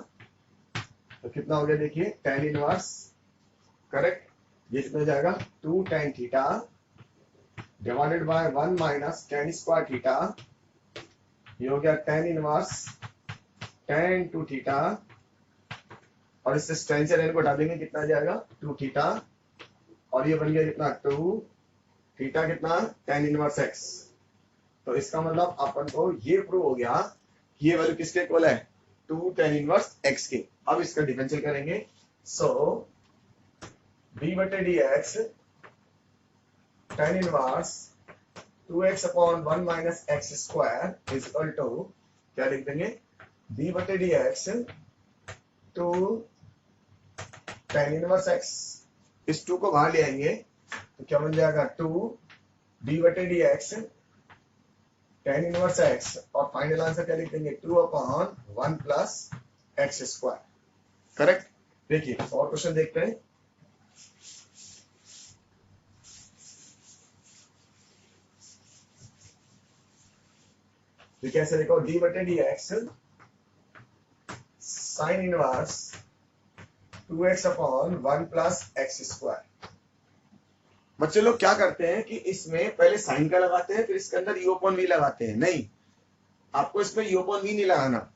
तो कितना हो गया देखिए tan इनवर्स, करेक्ट, ये कितना हो जाएगा 2 tan theta divided by 1 minus tan square theta, ये हो गया tan इनवर्स tan 2 थीटा, और इससे tan से tan को हटा देंगे, कितना आ जाएगा 2 थीटा, और ये बन गया कितना 2 थीटा कितना tan इनवर्स x। तो इसका मतलब अपन को ये प्रूव हो गया कि ये वैल्यू किसके इक्वल है, 2 tan इनवर्स x के। अब इसका डिफरेंशियल करेंगे, सो d बटे d x tan inverse 2x upon 1 minus x square is equal to, क्या लिख देंगे d बटे d x 2 tan inverse x, इस 2 को बाहर ले आएंगे तो क्या बन जाएगा 2 d बटे d x tan inverse x, और फाइनल आंसर क्या लिख देंगे 2 upon 1 plus x square, correct. देखिए और क्वेश्चन देखते हैं, तो कैसे देखो, d बटे d x sine inverse 2x upon 1 plus x square. बच्चे लोग क्या करते हैं कि इसमें पहले साइन का लगाते हैं, फिर इसके अंदर u अपॉन v लगाते हैं। नहीं, आपको इसमें u अपॉन v नहीं लगाना।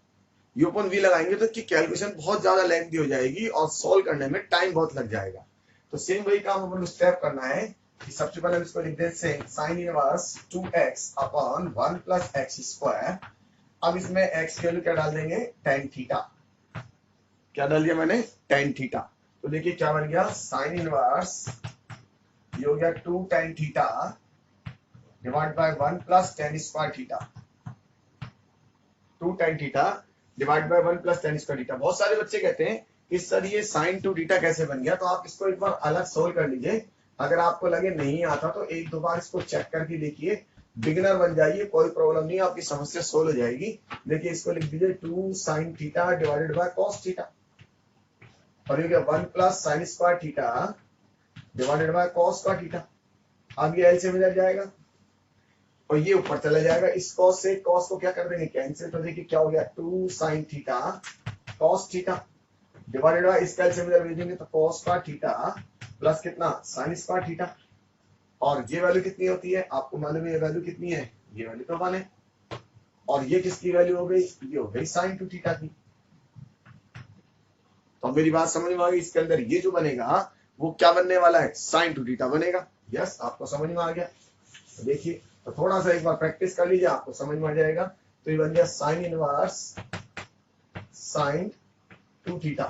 u अपॉन v लगाएंगे तो कि कैलकुलेशन बहुत ज्यादा लेंथी हो जाएगी और सॉल्व करने में टाइम बहुत लग जाएगा। तो सेम वही काम अपन स्टेप करना है कि सबसे पहले हम इसको लिख दें sign inverse 2x upon 1 plus x square. अब इसमें x की वैल्यू क्या डाल देंगे, tan थीटा, क्या डाल दिया मैंने tan थीटा। तो देखिए क्या बन गया, साइन इनवर्स ये हो गया 2 tan theta divide by 1 plus tan square theta, 2 tan theta divide by 1 plus tan square theta. बहुत सारे बच्चे कहते हैं कि सर ये sin 2 थीटा कैसे बन गया, तो आप इसको एक बार अलग सोल्व कर लीजिए। अगर आपको लगे नहीं आता तो एक दो बार इसको चेक करके देखिए, बिगिनर बन जाइए, कोई प्रॉब्लम नहीं, आपकी समस्या सोल्व हो जाएगी। देखिए इसको लिख दीजिए 2 sin theta divided by cos theta, और ये क्या 1 plus sin square theta divided by cos square theta. अब ये एलसीएम में जाएगा और ये ऊपर चला जाएगा, इस cos से cos को क्या कर देंगे कैंसिल, तो देखिए क्या हो गया 2 sin theta cos theta divided by इसका एलसीएम में भेजेंगे तो cos स्क्वायर थीटा प्लस कितना sin स्क्वायर थीटा, और ये वैल्यू कितनी होती है आपको मालूम है, ये वैल्यू कितनी है, ये वैल्यू तो 1 है, और ये किसकी वैल्यू हो गई, ये हो गई sin 2 थीटा की। तो मेरी बात समझ में आ गई, इसके अंदर ये जो बनेगा वो क्या बनने वाला है, sin 2 थीटा बनेगा। यस, आपको समझ में आ गया। तो देखिए तो थोड़ा सा एक बार प्रैक्टिस कर लीजिए, आपको समझ में आ जाएगा। तो ये बन गया sine inverse sin 2 theta,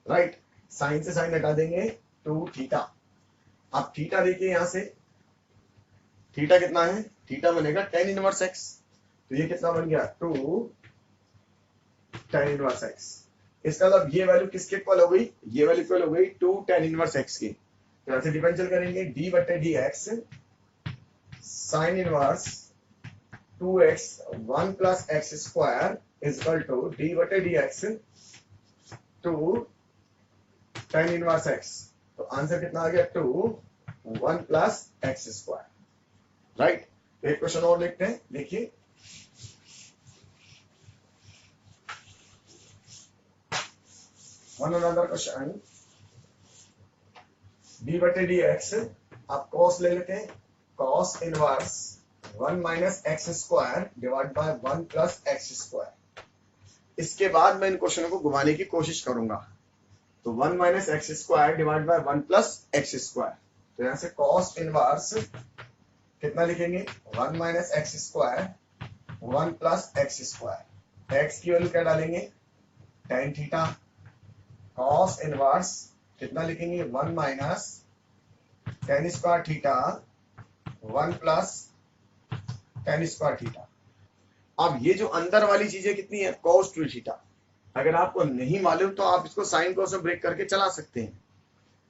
right, sine से साइन हटा देंगे 2 थीटा। अब थीटा देखिए यहां से, थीटा कितना है, थीटा बनेगा tan इनवर्स x, तो ये कितना बन गया 2 tan इनवर्स x। इसका मतलब ये वैल्यू किसके इक्वल हो गई, ये वैल्यू इक्वल हो गई 2 tan इनवर्स x की। तो यहां से डिफरेंशियल करेंगे d बटे d x sine inverse 2x 1 plus x square is equal to d बटे d x 2 tan inverse x। तो आंसर कितना आ गया 2 1 प्लस एक्स स्क्वायर, राइट। तो एक क्वेश्चन और देखते हैं, देखिए वन अनदर क्वेश्चन, d बटे डी एक्स, आप cos ले लेते हैं, cos inverse 1 minus x square divide by 1 plus x square. इसके बाद मैं इन क्वेश्चनों को घुमाने की कोशिश करूंगा। तो 1 minus x square divide by 1 plus x square, तो यहाँ से कॉस इनवर्स कितना लिखेंगे, 1 minus x square 1 plus x square, x की वैल्यू क्या डालेंगे, tan थीटा, कॉस इनवर्स कितना लिखेंगे, 1 minus tan square theta 1 plus tan square theta. अब ये जो अंदर वाली चीजें कितनी है, cos 2 थीटा। अगर आपको नहीं मालूम तो आप इसको साइन को से ब्रेक करके चला सकते हैं।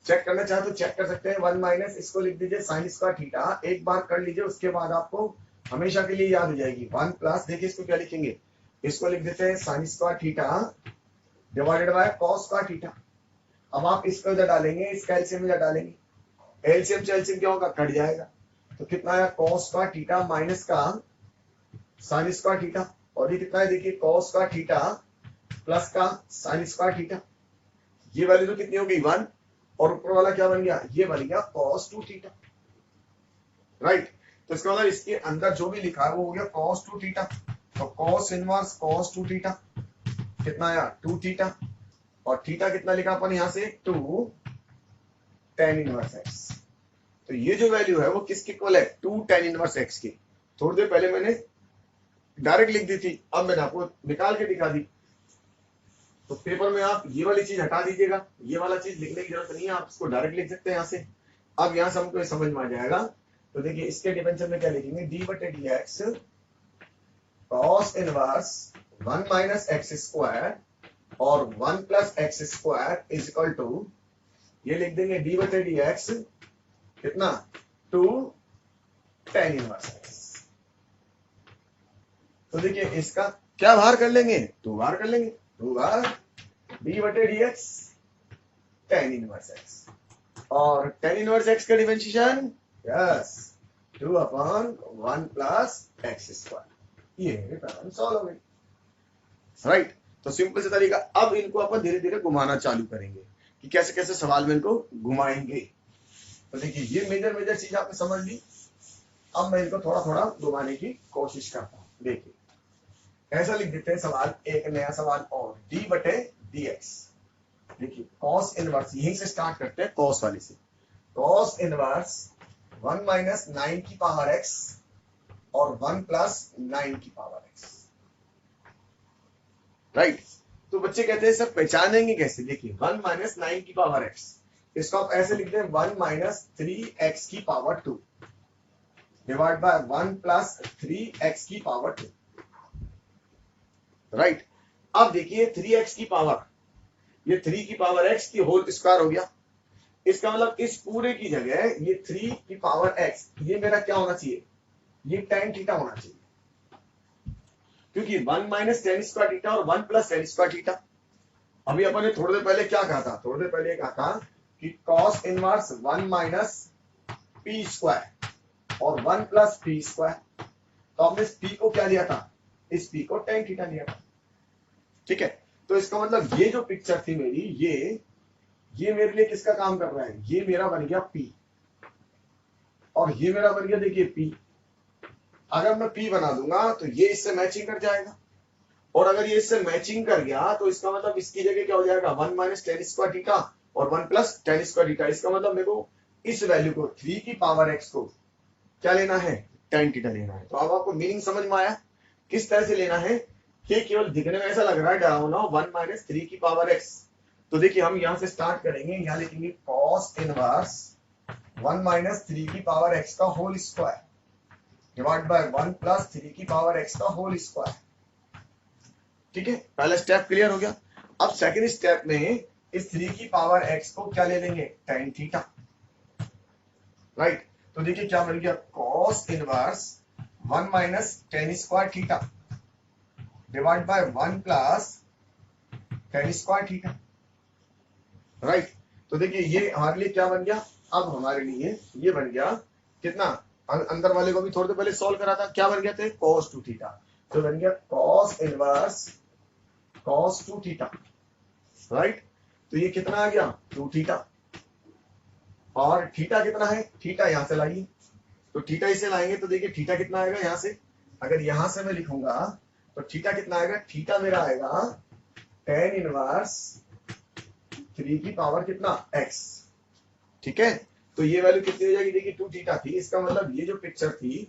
चेक करना चाहे तो चेक कर सकते हैं। 1 माइनस इसको लिख दीजिए साइन स्क्वायर थीटा, एक बार कर लीजिए, उसके बाद आपको हमेशा के लिए याद हो जाएगी। 1 प्लस, देखिए इसको क्या लिखेंगे, इसको लिख देते हैं sign square theta divided by cos square theta. अब आप इसको इधर डालेंगे, इसका एलसीएम इधर डालेंगे, एलसीएम से एलसीएम क्या होगा, कट जाएगा। तो कितना आया, कॉस स्क्वायर थीटा माइनस का साइन स्क्वायर थीटा, और ये कितना है देखिए, कॉस स्क्वायर थीटा प्लस का साइन स्क्वायर थीटा। ये वैल्यू तो कितनी होगी 1, और ऊपर वाला क्या बन गया, ये बन गया cos 2 थीटा। राइट, तो इसका मतलब इसके अंदर जो भी लिखा है वो हो गया cos 2 थीटा। तो cos इनवर्स cos 2 थीटा कितना आया, 2 थीटा, और थीटा कितना लिखा अपन यहाँ से, 2 tan इनवर्स x। तो ये जो वैल्यू है वो किसके इक्वल है, 2 tan इनवर्स x की। थोड़ी देर पहले मैंने डायरेक्ट लिख दी थी, अब मैंने आपको निकाल के दिखा दी। तो पेपर में आप ये वाली चीज हटा दीजिएगा, ये वाला चीज लिखने की जरूरत नहीं है, आप इसको डायरेक्ट लिख सकते हैं यहाँ से। अब यहाँ से हमको समझ में आ जाएगा। तो देखिए इसके डिफरेंशियल में क्या लिखेंगे, डी बटे d x cos inverse 1 minus x square और 1 plus x square is equal to, ये लिख देंगे डी बटे डी एक्स कितना, 2 tan इनवर्स एक्स। तो देखिए इसका क्या बाहर कर लेंगे, 2 बाहर कर लेंगे, 2 बार डी बटे d x tan inverse x, और tan इनवर्स एक्स का differentiation yes 2 upon 1 plus x square. ये मेरे प्रॉब्लम सॉल्व हो गई। राइट, तो सिंपल से तरीका। अब इनको अपन धीरे धीरे घुमाना चालू करेंगे कि कैसे कैसे सवाल में इनको घुमाएंगे। तो देखिए ये मेजर मेजर चीज आपने समझ ली। अब मैं इनको थोड़ा थोड़ा घुमाने की कोशिश करता हूँ। देखिए ऐसा लिख देते हैं सवाल, एक नया सवाल और, डी बटे डी एक्स। देखिए कॉस इनवर्स, यहीं से स्टार्ट करते हैं कॉस वाले से। कॉस इनवर्स 1 माइनस 9 की पावर एक्स और 1 प्लस 9 की पावर एक्स। राइट, तो बच्चे कहते हैं सर पहचानेंगे कैसे। देखिए 1 माइनस 9 की पावर एक्स, इसको आप ऐसे लिखते हैं 1 माइनस 3x की power 2 divide by 1 plus 3x की पावर 2। राइट, अब देखिए 3x की पावर, ये 3 की पावर x की होल स्क्वायर हो गया। इसका मतलब इस पूरे की जगह ये 3 की पावर x, ये मेरा क्या होना चाहिए, ये tan थीटा होना चाहिए, क्योंकि 1 माइनस tan स्क्वायर थीटा और 1 प्लस tan स्क्वायर थीटा। अभी अपन ने थोड़ी देर पहले क्या कहा था, थोड़ी देर पहले कहा था कि cos inverse 1 minus p square और 1 प्लस p स्क्वायर। तो आपने इस p को क्या लिया था, इस p को tan थीटा लिया था। ठीक है, तो इसका मतलब ये जो पिक्चर थी मेरी, ये मेरे लिए किसका काम कर रहा है, ये मेरा बन गया P और ये मेरा बन गया देखिए P। अगर मैं P बना दूंगा तो ये इससे मैचिंग कर जाएगा, और अगर ये इससे मैचिंग कर गया तो इसका मतलब इसकी जगह क्या हो जाएगा, 1 माइनस tan स्क्वायर थीटा और 1 प्लस tan स्क्वायर थीटा। इसका मतलब मेरे को इस वैल्यू को 3 की पावर x को क्या लेना है, tan थीटा लेना है। तो अब आपको मीनिंग समझ में आया किस तरह से लेना है। ये केवल दिखने में ऐसा लग रहा है डरावना, 1 माइनस 3 की पावर x। तो देखिए हम यहां से स्टार्ट करेंगे, यहां लिखेंगे cos इनवर्स 1 माइनस 3 की पावर x का whole square divide by 1 plus 3 की पावर x का होल स्क्वायर। ठीक है, पहला स्टेप क्लियर हो गया। अब सेकंड स्टेप में इस 3 की पावर x को क्या ले लेंगे, tan थीटा। राइट, तो देखिए क्या बन गया, cos inverse 1 minus tan square theta divide by 1 plus tan square theta. Right, तो देखिए ये हमारे लिए क्या बन गया, अब हमारे लिए ये बन गया कितना, अंदर वाले को भी थोड़ी देर पहले सॉल्व करा था, क्या बन गया थे, cos 2 थीटा। तो बन गया cos inverse cos 2 theta. Right, तो ये कितना आ गया, 2 थीटा, और थीटा कितना है, थीटा यहां से लाइए, तो थीटा इसे लाएंगे तो देखिए थीटा कितना आएगा यहाँ से, अगर यहाँ से मैं लिखूंगा तो थीटा कितना आएगा, थीटा मेरा आएगा tan इनवर्स 3 की पावर कितना x। ठीक है, तो ये वैल्यू कितनी हो जाएगी, देखिए 2 थीटा थी, इसका मतलब ये जो पिक्चर थी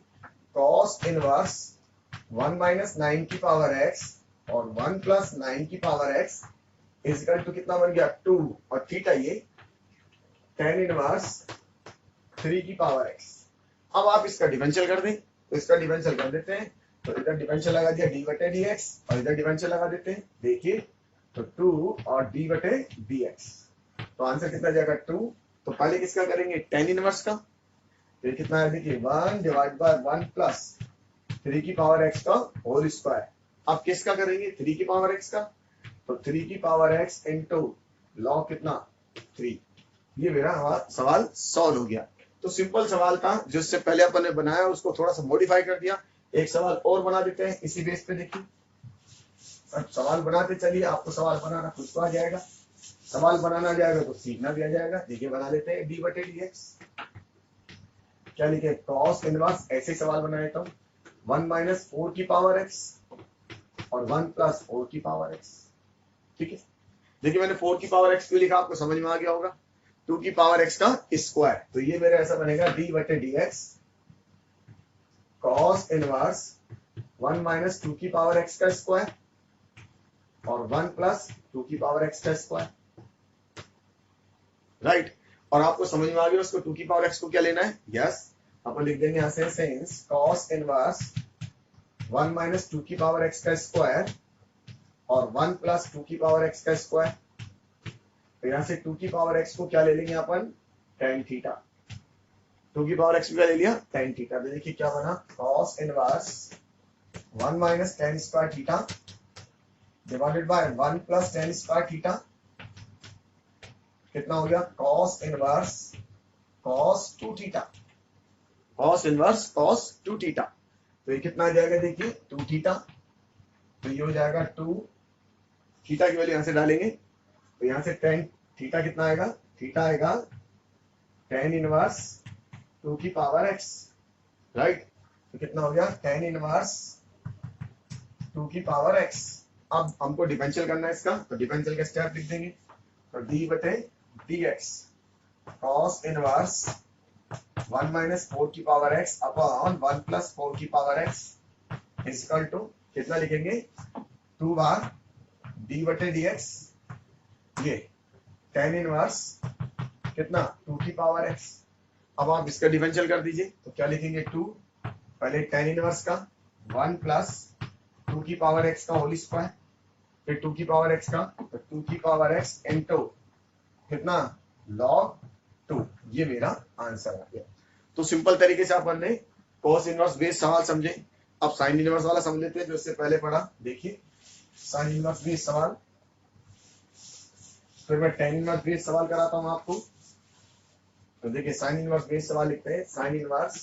cos इनवर्स 1 माइनस 9 की पावर x और 1 प्लस 9 की पावर x इजकल टू कितना बन गया 2, और थीटा ये tan इनवर्स 3 की पावर x। अब आप इसका डिफरेंशियल कर दें, तो इसका डिफरेंशियल कर देते हैं, तो इधर डिफरेंशियल लगा दिया d बटे dx और इधर डिफरेंशियल लगा देते हैं, देखिए तो 2 और d बटे dx, तो आंसर कितना जाएगा 2। तो पहले किसका करेंगे, tan इनवर्स का, तो कितना है देखिए 1 डिवाइड बाय 1 प्लस 3 की पावर x का होल स्क्वायर। अब किसका करेंगे, 3 की पावर x का, तो 3 की पावर x इनटू लॉग कितना 3। ये मेरा सवाल सॉल्व हो गया। तो सिंपल सवाल था, जिससे पहले अपन ने बनाया उसको थोड़ा सा मॉडिफाई कर दिया, एक सवाल और बना देते हैं इसी बेस पे। देखिए अब सवाल बनाते चलिए, आपको सवाल बनाना खुद को आ जाएगा, सवाल बनाना आ जाएगा तो सीखना भी आ जाएगा। देखिए बना लेते हैं d बटे dx, क्या लिखे cos इनवर्स, ऐसे सवाल बना लेता हूँ 1 माइनस 4 की पावर x और 1 प्लस 4 की पावर x। ठीक है, देखिए मैंने 4 की पावर x क्यों लिखा, आपको समझ में आ गया होगा, 2 की पावर x का स्क्वायर, तो ये मेरा ऐसा बनेगा d बटे dx cos इनवर्स 1 माइनस 2 की पावर x का स्क्वायर और 1 प्लस 2 की पावर x का स्क्वायर। राइट, और आपको समझ में आ गया उसको 2 की पावर x को क्या लेना है, यस अपन लिख देंगे यहाँ से सिंस cos इनवर्स 1 माइनस 2 की पावर x का स्क्वायर और 1 प्लस 2 की पावर x का स्क्वायर, तो यहाँ से 2 की पावर x को क्या ले लेंगे अपन tan थीटा, 2 की पावर x को क्या ले लिया tan थीटा, तो देखिए क्या बना cos inverse 1 minus tan square theta divided by 1 plus tan square theta, कितना हो गया cos inverse cos 2 theta, cos inverse cos 2 theta, तो ये कितना आ जाएगा देखिए 2 थीटा, तो ये हो जाएगा 2 थीटा की वैल्यू यहां से डालेंगे, तो यहां से tan थीटा कितना आएगा, थीटा आएगा tan इनवर्स 2 की पावर x। राइट, तो कितना हो गया tan इनवर्स 2 की पावर x। अब हमको डिफरेंशियल करना है इसका, तो डिफरेंशियल का स्टेप लिख देंगे, तो d बटे dx cos इनवर्स 1 माइनस 4 की पावर x अपॉन 1 प्लस 4 की power x is equal to कितना लिखेंगे 2 बार d बटे dx, ये tan इनवर्स कितना 2 की पावर x। अब आप इसका डिफरेंशियल कर दीजिए, तो क्या लिखेंगे 2, पहले tan इनवर्स का 1 प्लस 2 की पावर x का होल स्क्वायर, फिर 2 की पावर x का, तो 2 की पावर x इनटू कितना log 2, ये मेरा आंसर आ गया। तो सिंपल तरीके से अपन ने cos इनवर्स बेस्ड सवाल समझे। अब साइन इनवर्स वाला समझ लेते हैं जो इससे पहले पढ़ा। देखिए साइन इनवर्स बेस्ड सवाल, फिर मैं tan इनवर्स बेस्ड सवाल कराता हूं आपको। तो देखिए साइन इनवर्स बेस्ड सवाल लिखते हैं, साइन इनवर्स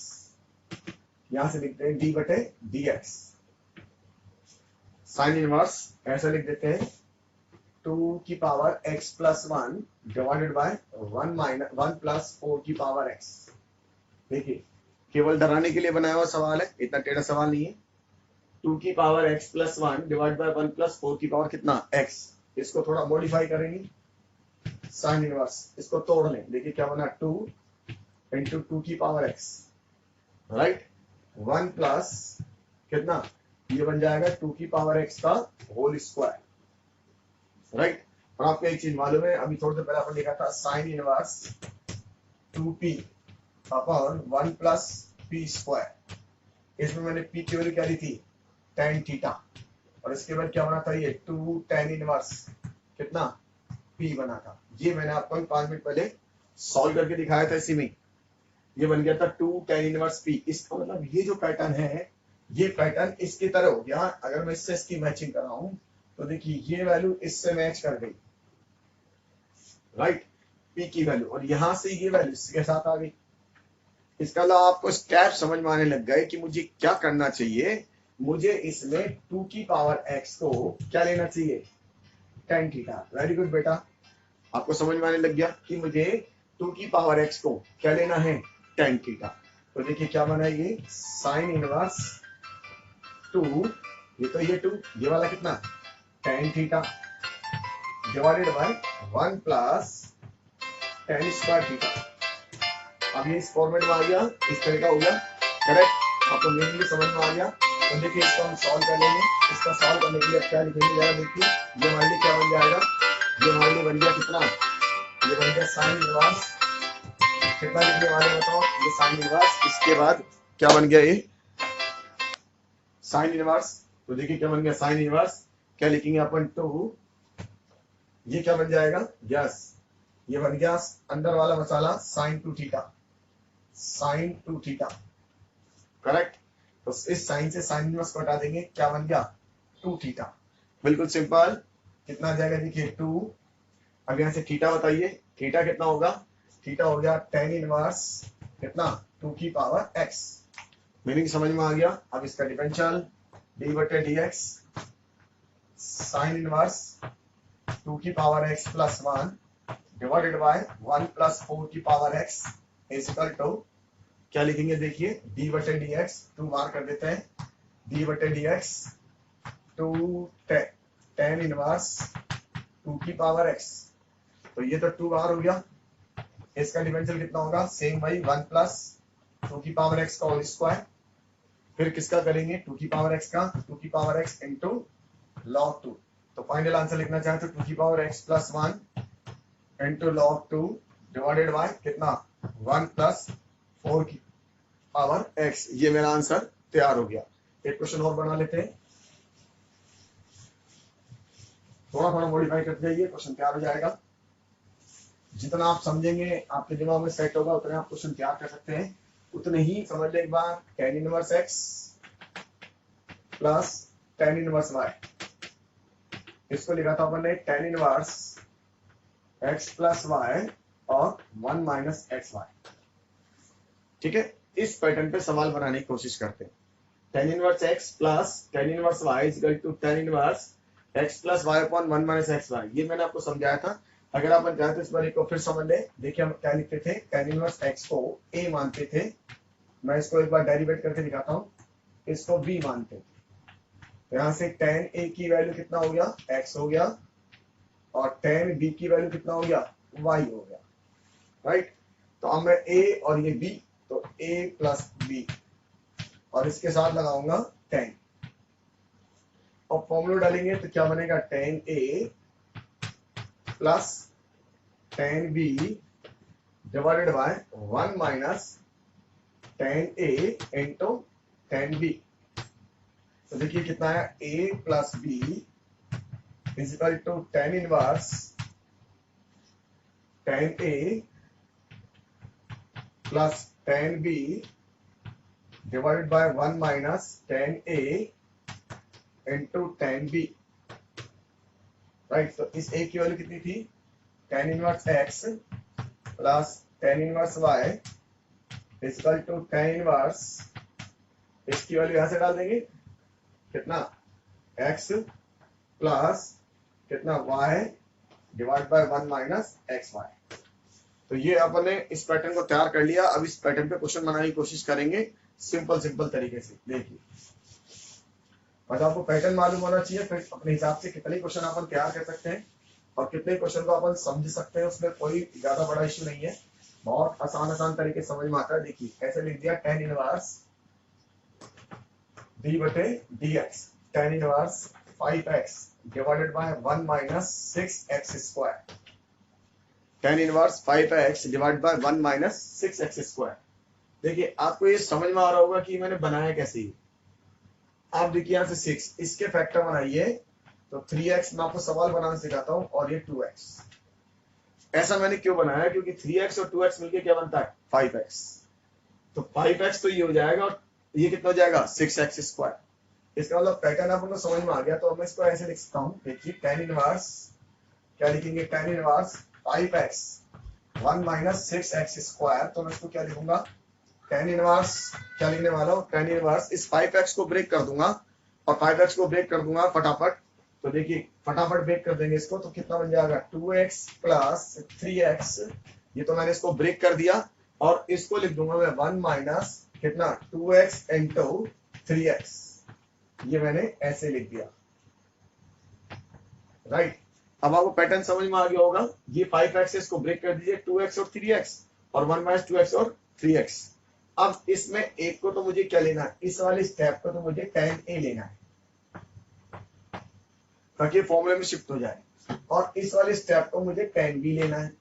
यहां से लिखते हैं d बटे dx, साइन इनवर्स ऐसा लिख देते हैं 2 की power x plus 1 divided by 1 minus 1 plus 4 की पावर x। देखिए केवल डराने के लिए बनाया हुआ सवाल है, इतना टेढ़ा सवाल नहीं है। 2 की power x plus 1 divide by 1 plus 4 की पावर कितना x, इसको थोड़ा मॉडिफाई करेंगे साइन इनवर्स, इसको तोड़ लें, देखिए क्या बना 2 इंटू 2 की पावर x, राइट 1 प्लस कितना, ये बन जाएगा 2 की पावर x का होल स्क्वायर। राइट, और आपको एक चीज मालूम है, अभी थोड़ी देर पहले आपने लिखा था sine inverse 2p upon 1 plus p square, इसमें मैंने p की वैल्यू क्या ली थी tan थीटा, और इसके बाद क्या बना था ये 2 tan इनवर्स कितना p बना था। ये मैंने आपको 5 मिनट पहले सॉल्व करके दिखाया था, इसी में ये बन गया था 2 tan इनवर्स p। इसका मतलब ये जो पैटर्न है, ये पैटर्न इसकी तरह हो गया। अगर मैं इससे इसकी मैचिंग कर रहा हूं, तो देखिए ये वैल्यू इससे मैच कर गई, राइट p की वैल्यू, और यहां से ये वैल्यू इसके साथ आ गई। इसका मतलब आपको स्टेप समझ में आने लग गए कि मुझे क्या करना चाहिए, मुझे इसमें 2 की पावर x को क्या लेना चाहिए tan थीटा। वेरी गुड बेटा, आपको समझ में आने लग गया कि मुझे 2 की पावर x को क्या लेना है tan थीटा। तो देखिए क्या बना ये साइन इनवर्स 2, ये 2, ये वाला कितना tan theta divided by 1 plus tan square theta. अब ये इस फॉर्मेट में आ गया, इस तरह का हो गया करेक्ट। आपको मेन भी समझ में आ गया। तो देखिए इसको हम सॉल्व कर लेंगे। इसका सॉल्व करने के लिए अब क्या लिखेंगे जरा देखिए, ये हमारे लिए क्या बन जाएगा, ये हमारे लिए बन गया कितना, ये बन गया साइन इनवर्स कितना लिखने वाले बताओ, ये साइन इनवर्स, इसके बाद क्या बन गया ये साइन इनवर्स। तो देखिए क्या बन गया साइन इनवर्स, क्या लिखेंगे अपन 2, ये क्या बन जाएगा, यस ये बन गया अंदर वाला मसाला साइन 2 थीटा, साइन 2 थीटा करेक्ट। तो इस साइन से साइन इनवर्स को हटा देंगे, क्या बन गया 2 थीटा, बिल्कुल सिंपल। कितना आ जाएगा देखिए 2, अब यहाँ से थीटा बताइए, थीटा कितना होगा, थीटा हो गया tan इनवर्स कितना 2 की पावर x, मीनिंग समझ में आ गया। अब इसका डिफरेंशियल d बटे dx साइन इनवर्स 2 की power x plus 1 divided by 1 plus 4 की power x is equal to क्या लिखेंगे देखिए d बटे dx 2 बार कर देते हैं, d बटे dx 2 tan इनवर्स 2 की पावर x, तो ये तो 2 बार हो गया। इसका डिफरेंशियल कितना होगा, सेम भाई 1 प्लस 2 की पावर x का होल स्क्वायर, फिर किसका करेंगे 2 की पावर x का, 2 की पावर x इंटू लॉग 2। तो फाइनल आंसर लिखना चाहे तो 2 की power x plus 1 into log 2 divided by कितना 1 प्लस 4 की पावर x, ये मेरा आंसर तैयार हो गया। एक क्वेश्चन और बना लेते हैं, थोड़ा थोड़ा मॉडिफाई करते जाइए, क्वेश्चन तैयार हो जाएगा। जितना आप समझेंगे आपके दिमाग में सेट होगा उतने आप क्वेश्चन तैयार कर सकते हैं। उतने ही समझ ले एक बार, tan inverse x plus tan inverse y, इसको लिखा था अपन ने tan inverse x plus y और 1 माइनस एक्स वाई। ठीक है, इस पैटर्न पे सवाल बनाने की कोशिश करते हैं। tan inverse x plus tan inverse y is equal to tan inverse x plus y upon 1 minus x y, ये मैंने आपको समझाया था। अगर आप चाहते तो इस बार को फिर समझ ले। देखिए हम क्या लिखते थे, tan इनवर्स x को a मानते थे, मैं इसको एक बार डेरिवेट करके दिखाता हूँ, इसको b मानते थे। तो यहाँ से tan a की वैल्यू कितना हो गया x हो गया, और tan b की वैल्यू कितना हो गया y हो गया, राइट। तो अब मैं a और ये b, तो a प्लस b और इसके साथ लगाऊंगा tan, और फॉर्मूला डालेंगे तो क्या बनेगा tan a plus tan b divided by 1 minus tan a into tan b। तो देखिए कितना है a plus b is equal to tan inverse tan a plus tan b divided by 1 minus tan a into tan b, right. तो इस a की value कितनी थी, tan inverse x plus tan inverse y is equal to tan inverse, इसकी value यहां से डाल देंगे कितना x प्लस कितना y divide by 1 minus x y. तो ये अपन ने इस पैटर्न को तैयार कर लिया। अब इस पैटर्न पे क्वेश्चन बनाने की कोशिश करेंगे सिंपल तरीके से। देखिए बस आपको पैटर्न मालूम होना चाहिए, फिर अपने हिसाब से कितने क्वेश्चन अपन तैयार कर सकते हैं और कितने क्वेश्चन को अपन समझ सकते हैं, उसमें कोई ज्यादा बड़ा इश्यू नहीं है, बहुत आसान तरीके से समझ में आता है। देखिए कैसे लिख दिया, tan इनवर्स d बटे dx, tan inverse 5x divided by 1 minus 6x square, tan inverse 5x divided by 1 minus 6x square. देखिए आपको ये समझ में आ रहा होगा कि मैंने बनाया कैसे। आप देखिए यहाँ से 6, इसके फैक्टर बनाइए तो 3x, मैं आपको सवाल बनाना सिखाता हूँ, और ये 2x। ऐसा मैंने क्यों बनाया, क्योंकि 3x और 2x मिलके क्या बनता है 5x, तो 5x तो ये हो जाएगा और ये कितना हो जाएगा 6x स्क्वायर। इसका मतलब पैटर्न आपको समझ में आ गया। तो मैं इसको ऐसे लिख सकता हूँ, देखिए tan इनवर्स क्या लिखेंगे, tan inverse 5x 1 minus 6x square. तो मैं इसको क्या लिखूंगा, tan इनवर्स क्या लिखने वाला हूँ, tan इनवर्स इस 5x को ब्रेक कर दूंगा और 5x को ब्रेक कर दूंगा फटाफट। तो देखिए फटाफट ब्रेक कर देंगे इसको, तो कितना बन जाएगा 2x प्लस 3x, ये तो मैंने इसको ब्रेक कर दिया, और इसको लिख दूंगा मैं 1 माइनस कितना 2x इंटू 3x, ये मैंने ऐसे लिख दिया, राइट। अब आपको पैटर्न समझ में आ गया होगा। ये 5x, इसको ब्रेक कर दीजिए, 2x और 3x, और 1 माइनस 2x और 3x। अब इसमें एक को तो मुझे क्या लेना है, इस वाले स्टेप को तो मुझे tan a लेना है ताकि फॉर्मूले में शिफ्ट हो जाए, और इस वाले स्टेप को मुझे tan b लेना है।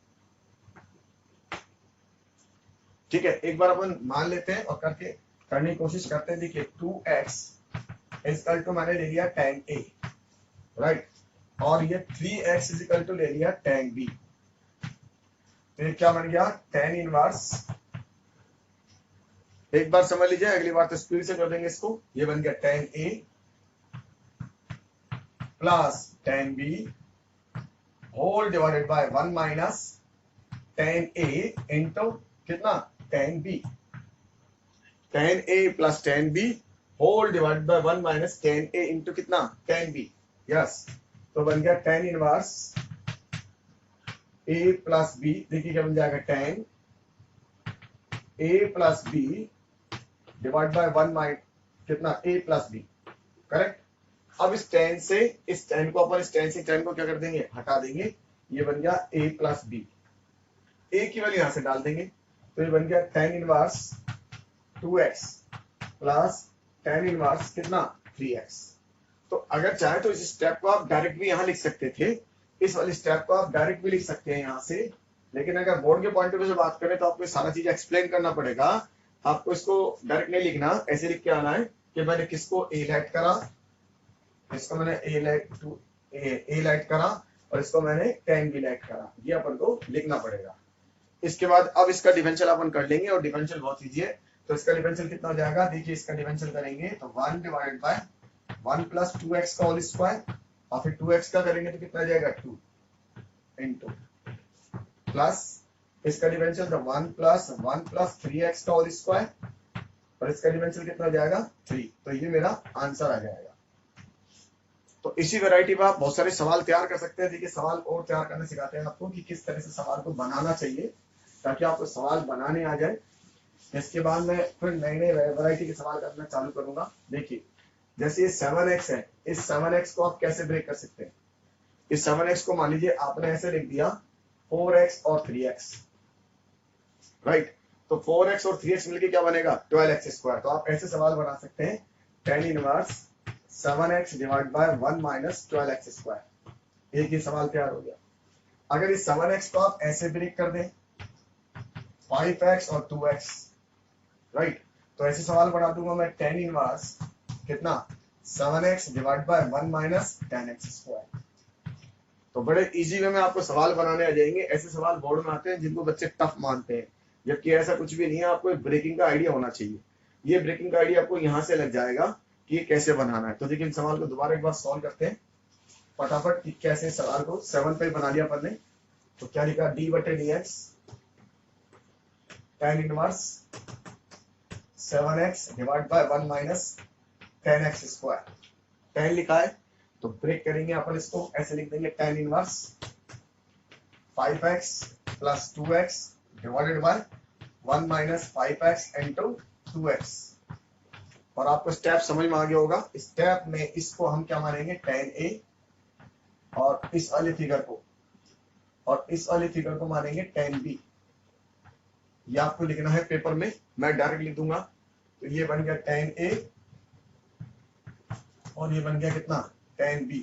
ठीक है, एक बार अपन मान लेते हैं और करने की कोशिश करते हैं। देखिए 2x इजकल टू मैंने ले लिया tan a, राइट, और ये 3x इजकल टू ले लिया tan b। तो ये क्या बन गया, tan इनवर्स, एक बार समझ लीजिए, अगली बार तो स्पीड से कर देंगे इसको। ये बन गया tan a plus tan b whole divided by 1 minus tan a into कितना tan b, tan a plus tan b whole divided by 1 minus tan a into कितना tan b। यस, तो बन गया tan inverse a plus b। देखिए क्या बन जाएगा, tan a plus b divide by 1 minus कितना a प्लस b, करेक्ट। अब इस tan से, इस tan को अपन, इस tan से tan को क्या कर देंगे, हटा देंगे। ये बन गया a प्लस b, a की वैल्यू यहां से डाल देंगे, तो ये बन गया tan inverse 2x plus tan inverse कितना 3x। तो अगर चाहे तो इस स्टेप को आप डायरेक्ट भी यहां लिख सकते थे, इस वाले स्टेप को आप डायरेक्ट भी लिख सकते हैं यहां से, लेकिन अगर बोर्ड के पॉइंट ऑफ व्यू से बात करें तो आपको सारा चीज एक्सप्लेन करना पड़ेगा। आपको इसको डायरेक्ट नहीं लिखना, ऐसे लिख के आना है कि मैंने किसको a लाइट करा, इसको मैंने a लाइट करा, और इसको मैंने tan b लाइट करा, ये अपन को लिखना पड़ेगा। इसके बाद अब इसका डिफरेंशियल अपन कर लेंगे, और डिफरेंशियल बहुत इजी है। तो इसका डिफरेंशियल कितना हो जाएगा, देखिए इसका डिफरेंशियल करेंगे तो 1 डिवाइडेड बाय 1 प्लस 2x का होल स्क्वायर, और फिर 2x का करेंगे तो कितना जाएगा 2 इंटू प्लस इसका डिफरेंशियल तो 1 प्लस 3x का होल स्क्वायर, और इसका डिफरेंशियल कितना हो जाएगा 3। तो ये मेरा आंसर आ जाएगा। तो इसी वैरायटी में आप बहुत सारे सवाल तैयार कर सकते हैं। देखिए सवाल और तैयार करने सिखाते हैं आपको कि किस तरह से सवाल को बनाना चाहिए, ताकि आपको सवाल बनाने आ जाए। इसके बाद मैं फिर नए नए वैरायटी के सवाल करना चालू करूंगा। देखिए जैसे ये 7x है, इस 7x को आप कैसे ब्रेक कर सकते हैं। इस 7x को मान लीजिए आपने ऐसे लिख दिया 4x और 3x, राइट। तो 4x और 3x मिलके क्या बनेगा 12x स्क्वायर। तो आप ऐसे सवाल बना सकते हैं, tan inverse 7x divide by 1 minus 12x square. एक ही सवाल तैयार हो गया। अगर इस 7x को आप ऐसे ब्रेक कर दें 5x और 2x, राइट, तो ऐसे सवाल बना दूंगा मैं tan इनवर्स कितना 7x divide by 1 minus 10x square. तो बड़े इजी वे में आपको सवाल बनाने आ जाएंगे। ऐसे सवाल बोर्ड में आते हैं जिनको बच्चे टफ मानते हैं, जबकि ऐसा कुछ भी नहीं है। आपको एक ब्रेकिंग का आइडिया होना चाहिए। ये ब्रेकिंग का आइडिया आपको यहाँ से लग जाएगा कि ये कैसे बनाना है। तो देखिए इन सवाल को दोबारा एक बार सॉल्व करते हैं फटाफट कि कैसे सवाल को 7 पे बना लिया अपन ने। तो क्या लिखा, डी बटे d x tan inverse 7x divide by 1 minus 10x square. tan लिखा है तो ब्रेक करेंगे अपन इसको, ऐसे लिख देंगे tan inverse 5x plus 2x divided by 1 minus 5x into 2x। और आपको स्टेप समझ में आ गया होगा। स्टेप में इसको हम क्या मानेंगे tan a, और इस वाले फिगर को, और इस वाले फिगर को मानेंगे tan b। ये आपको लिखना है पेपर में, मैं डायरेक्ट लिख दूंगा। तो ये बन गया tan a और ये बन गया कितना tan b।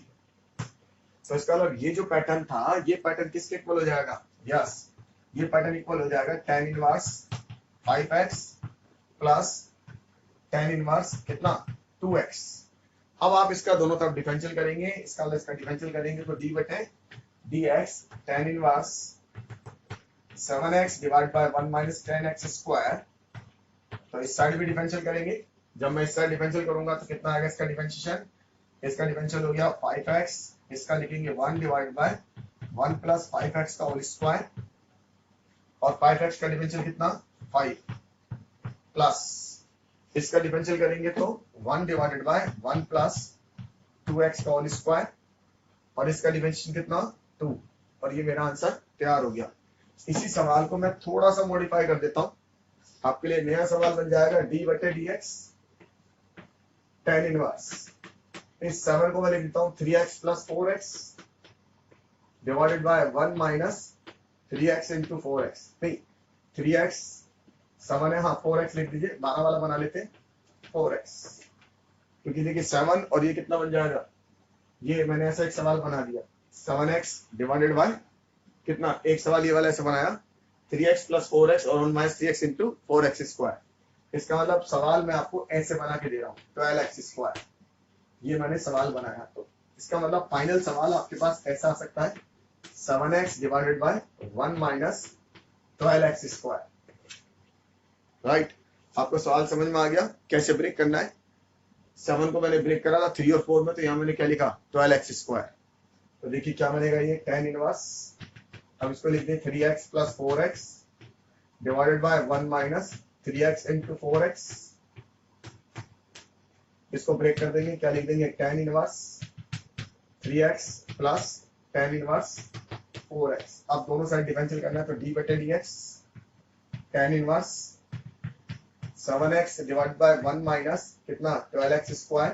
तो इसका मतलब ये जो पैटर्न था, ये पैटर्न किसके इक्वल हो जाएगा, यस, ये पैटर्न इक्वल हो जाएगा tan inverse 5x plus tan inverse कितना 2x। अब आप इसका दोनों तरफ डिफरेंशियल करेंगे, इसका डिफरेंशियल करेंगे तो d बटे dx tan inverse 7x divide by 1 minus 10x square. तो इस साइड भी डिफरेंशियल करेंगे। जब मैं इस साइड डिफरेंशियल करूंगा तो कितना आएगा इसका डिफरेंशिएशन, इसका डिफरेंशियल हो गया 5x, इसका लिखेंगे 1 डिवाइड बाय 1 प्लस 5x का होल स्क्वायर, और 5x का डिफरेंशियल कितना 5 प्लस इसका डिफरेंशियल करेंगे तो 1 डिवाइडेड बाय 1 प्लस 2x का होल स्क्वायर, और इसका डिफरेंशियल कितना 2। और ये मेरा आंसर तैयार हो गया। इसी सवाल को मैं थोड़ा सा मॉडिफाई कर देता हूं। आपके लिए नया सवाल बन जाएगा डी बटे डी एक्स टेन इनवर्स। इस 7 को मैं लिख देता हूँ 3x plus 4x divided by 1 minus 3x into 4x। नहीं 3x 7 है, हाँ 4x लिख दीजिए, 12 वाला बना लेते हैं 4x, क्योंकि देखिए 7 और ये कितना बन जाएगा, ये मैंने ऐसा एक सवाल बना दिया 7x डिवाइडेड बाय कितना, एक सवाल ये वाला ऐसे बनाया 3x प्लस 4x और 1 minus 3x into 4x square. इसका मतलब सवाल मैं आपको ऐसे बना के दे रहा हूँ 12x स्क्वायर, ये मैंने सवाल बनाया। तो इसका मतलब फाइनल सवाल आपके पास ऐसा आ सकता है 7x divided by 1 minus 12x square. Right, आपको सवाल समझ में आ गया कैसे ब्रेक करना है। 7 को मैंने ब्रेक करा था 3 और 4 में, तो यहाँ मैंने क्या लिखा 12x स्क्वायर। तो देखिए क्या बनेगा ये tan इनवर्स, अब इसको लिख दें 3x plus 4x divided by 1 minus 3x into 4x। इसको ब्रेक कर देंगे, क्या लिख देंगे tan inverse 3x plus tan inverse 4x। अब दोनों साइड डिफरेंशियल करना है, तो d बटे dx tan inverse 7x divide by 1 minus कितना 12x स्क्वायर।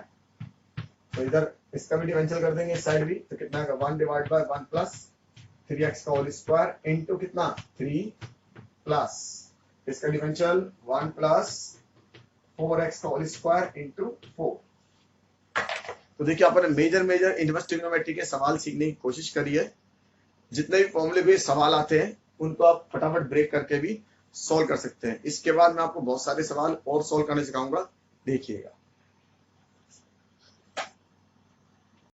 तो इधर इसका भी डिफरेंशियल कर देंगे इस साइड भी, तो कितना होगा 1 डिवाइड बाय 1 प्लस 3x का होल स्क्वायर इंटू कितना 3 प्लस इसका डिफरेंशियल 1 प्लस 4x का होल स्क्वायर इंटू 4। तो देखिए आपने मेजर इनवर्स ट्रिग्नोमेट्री के सवाल सीखने की कोशिश करी है। जितने भी फॉर्मूले बेस्ड सवाल आते हैं उनको आप फटाफट ब्रेक करके भी सॉल्व कर सकते हैं। इसके बाद मैं आपको बहुत सारे सवाल और सॉल्व करने सिखाऊंगा, देखिएगा।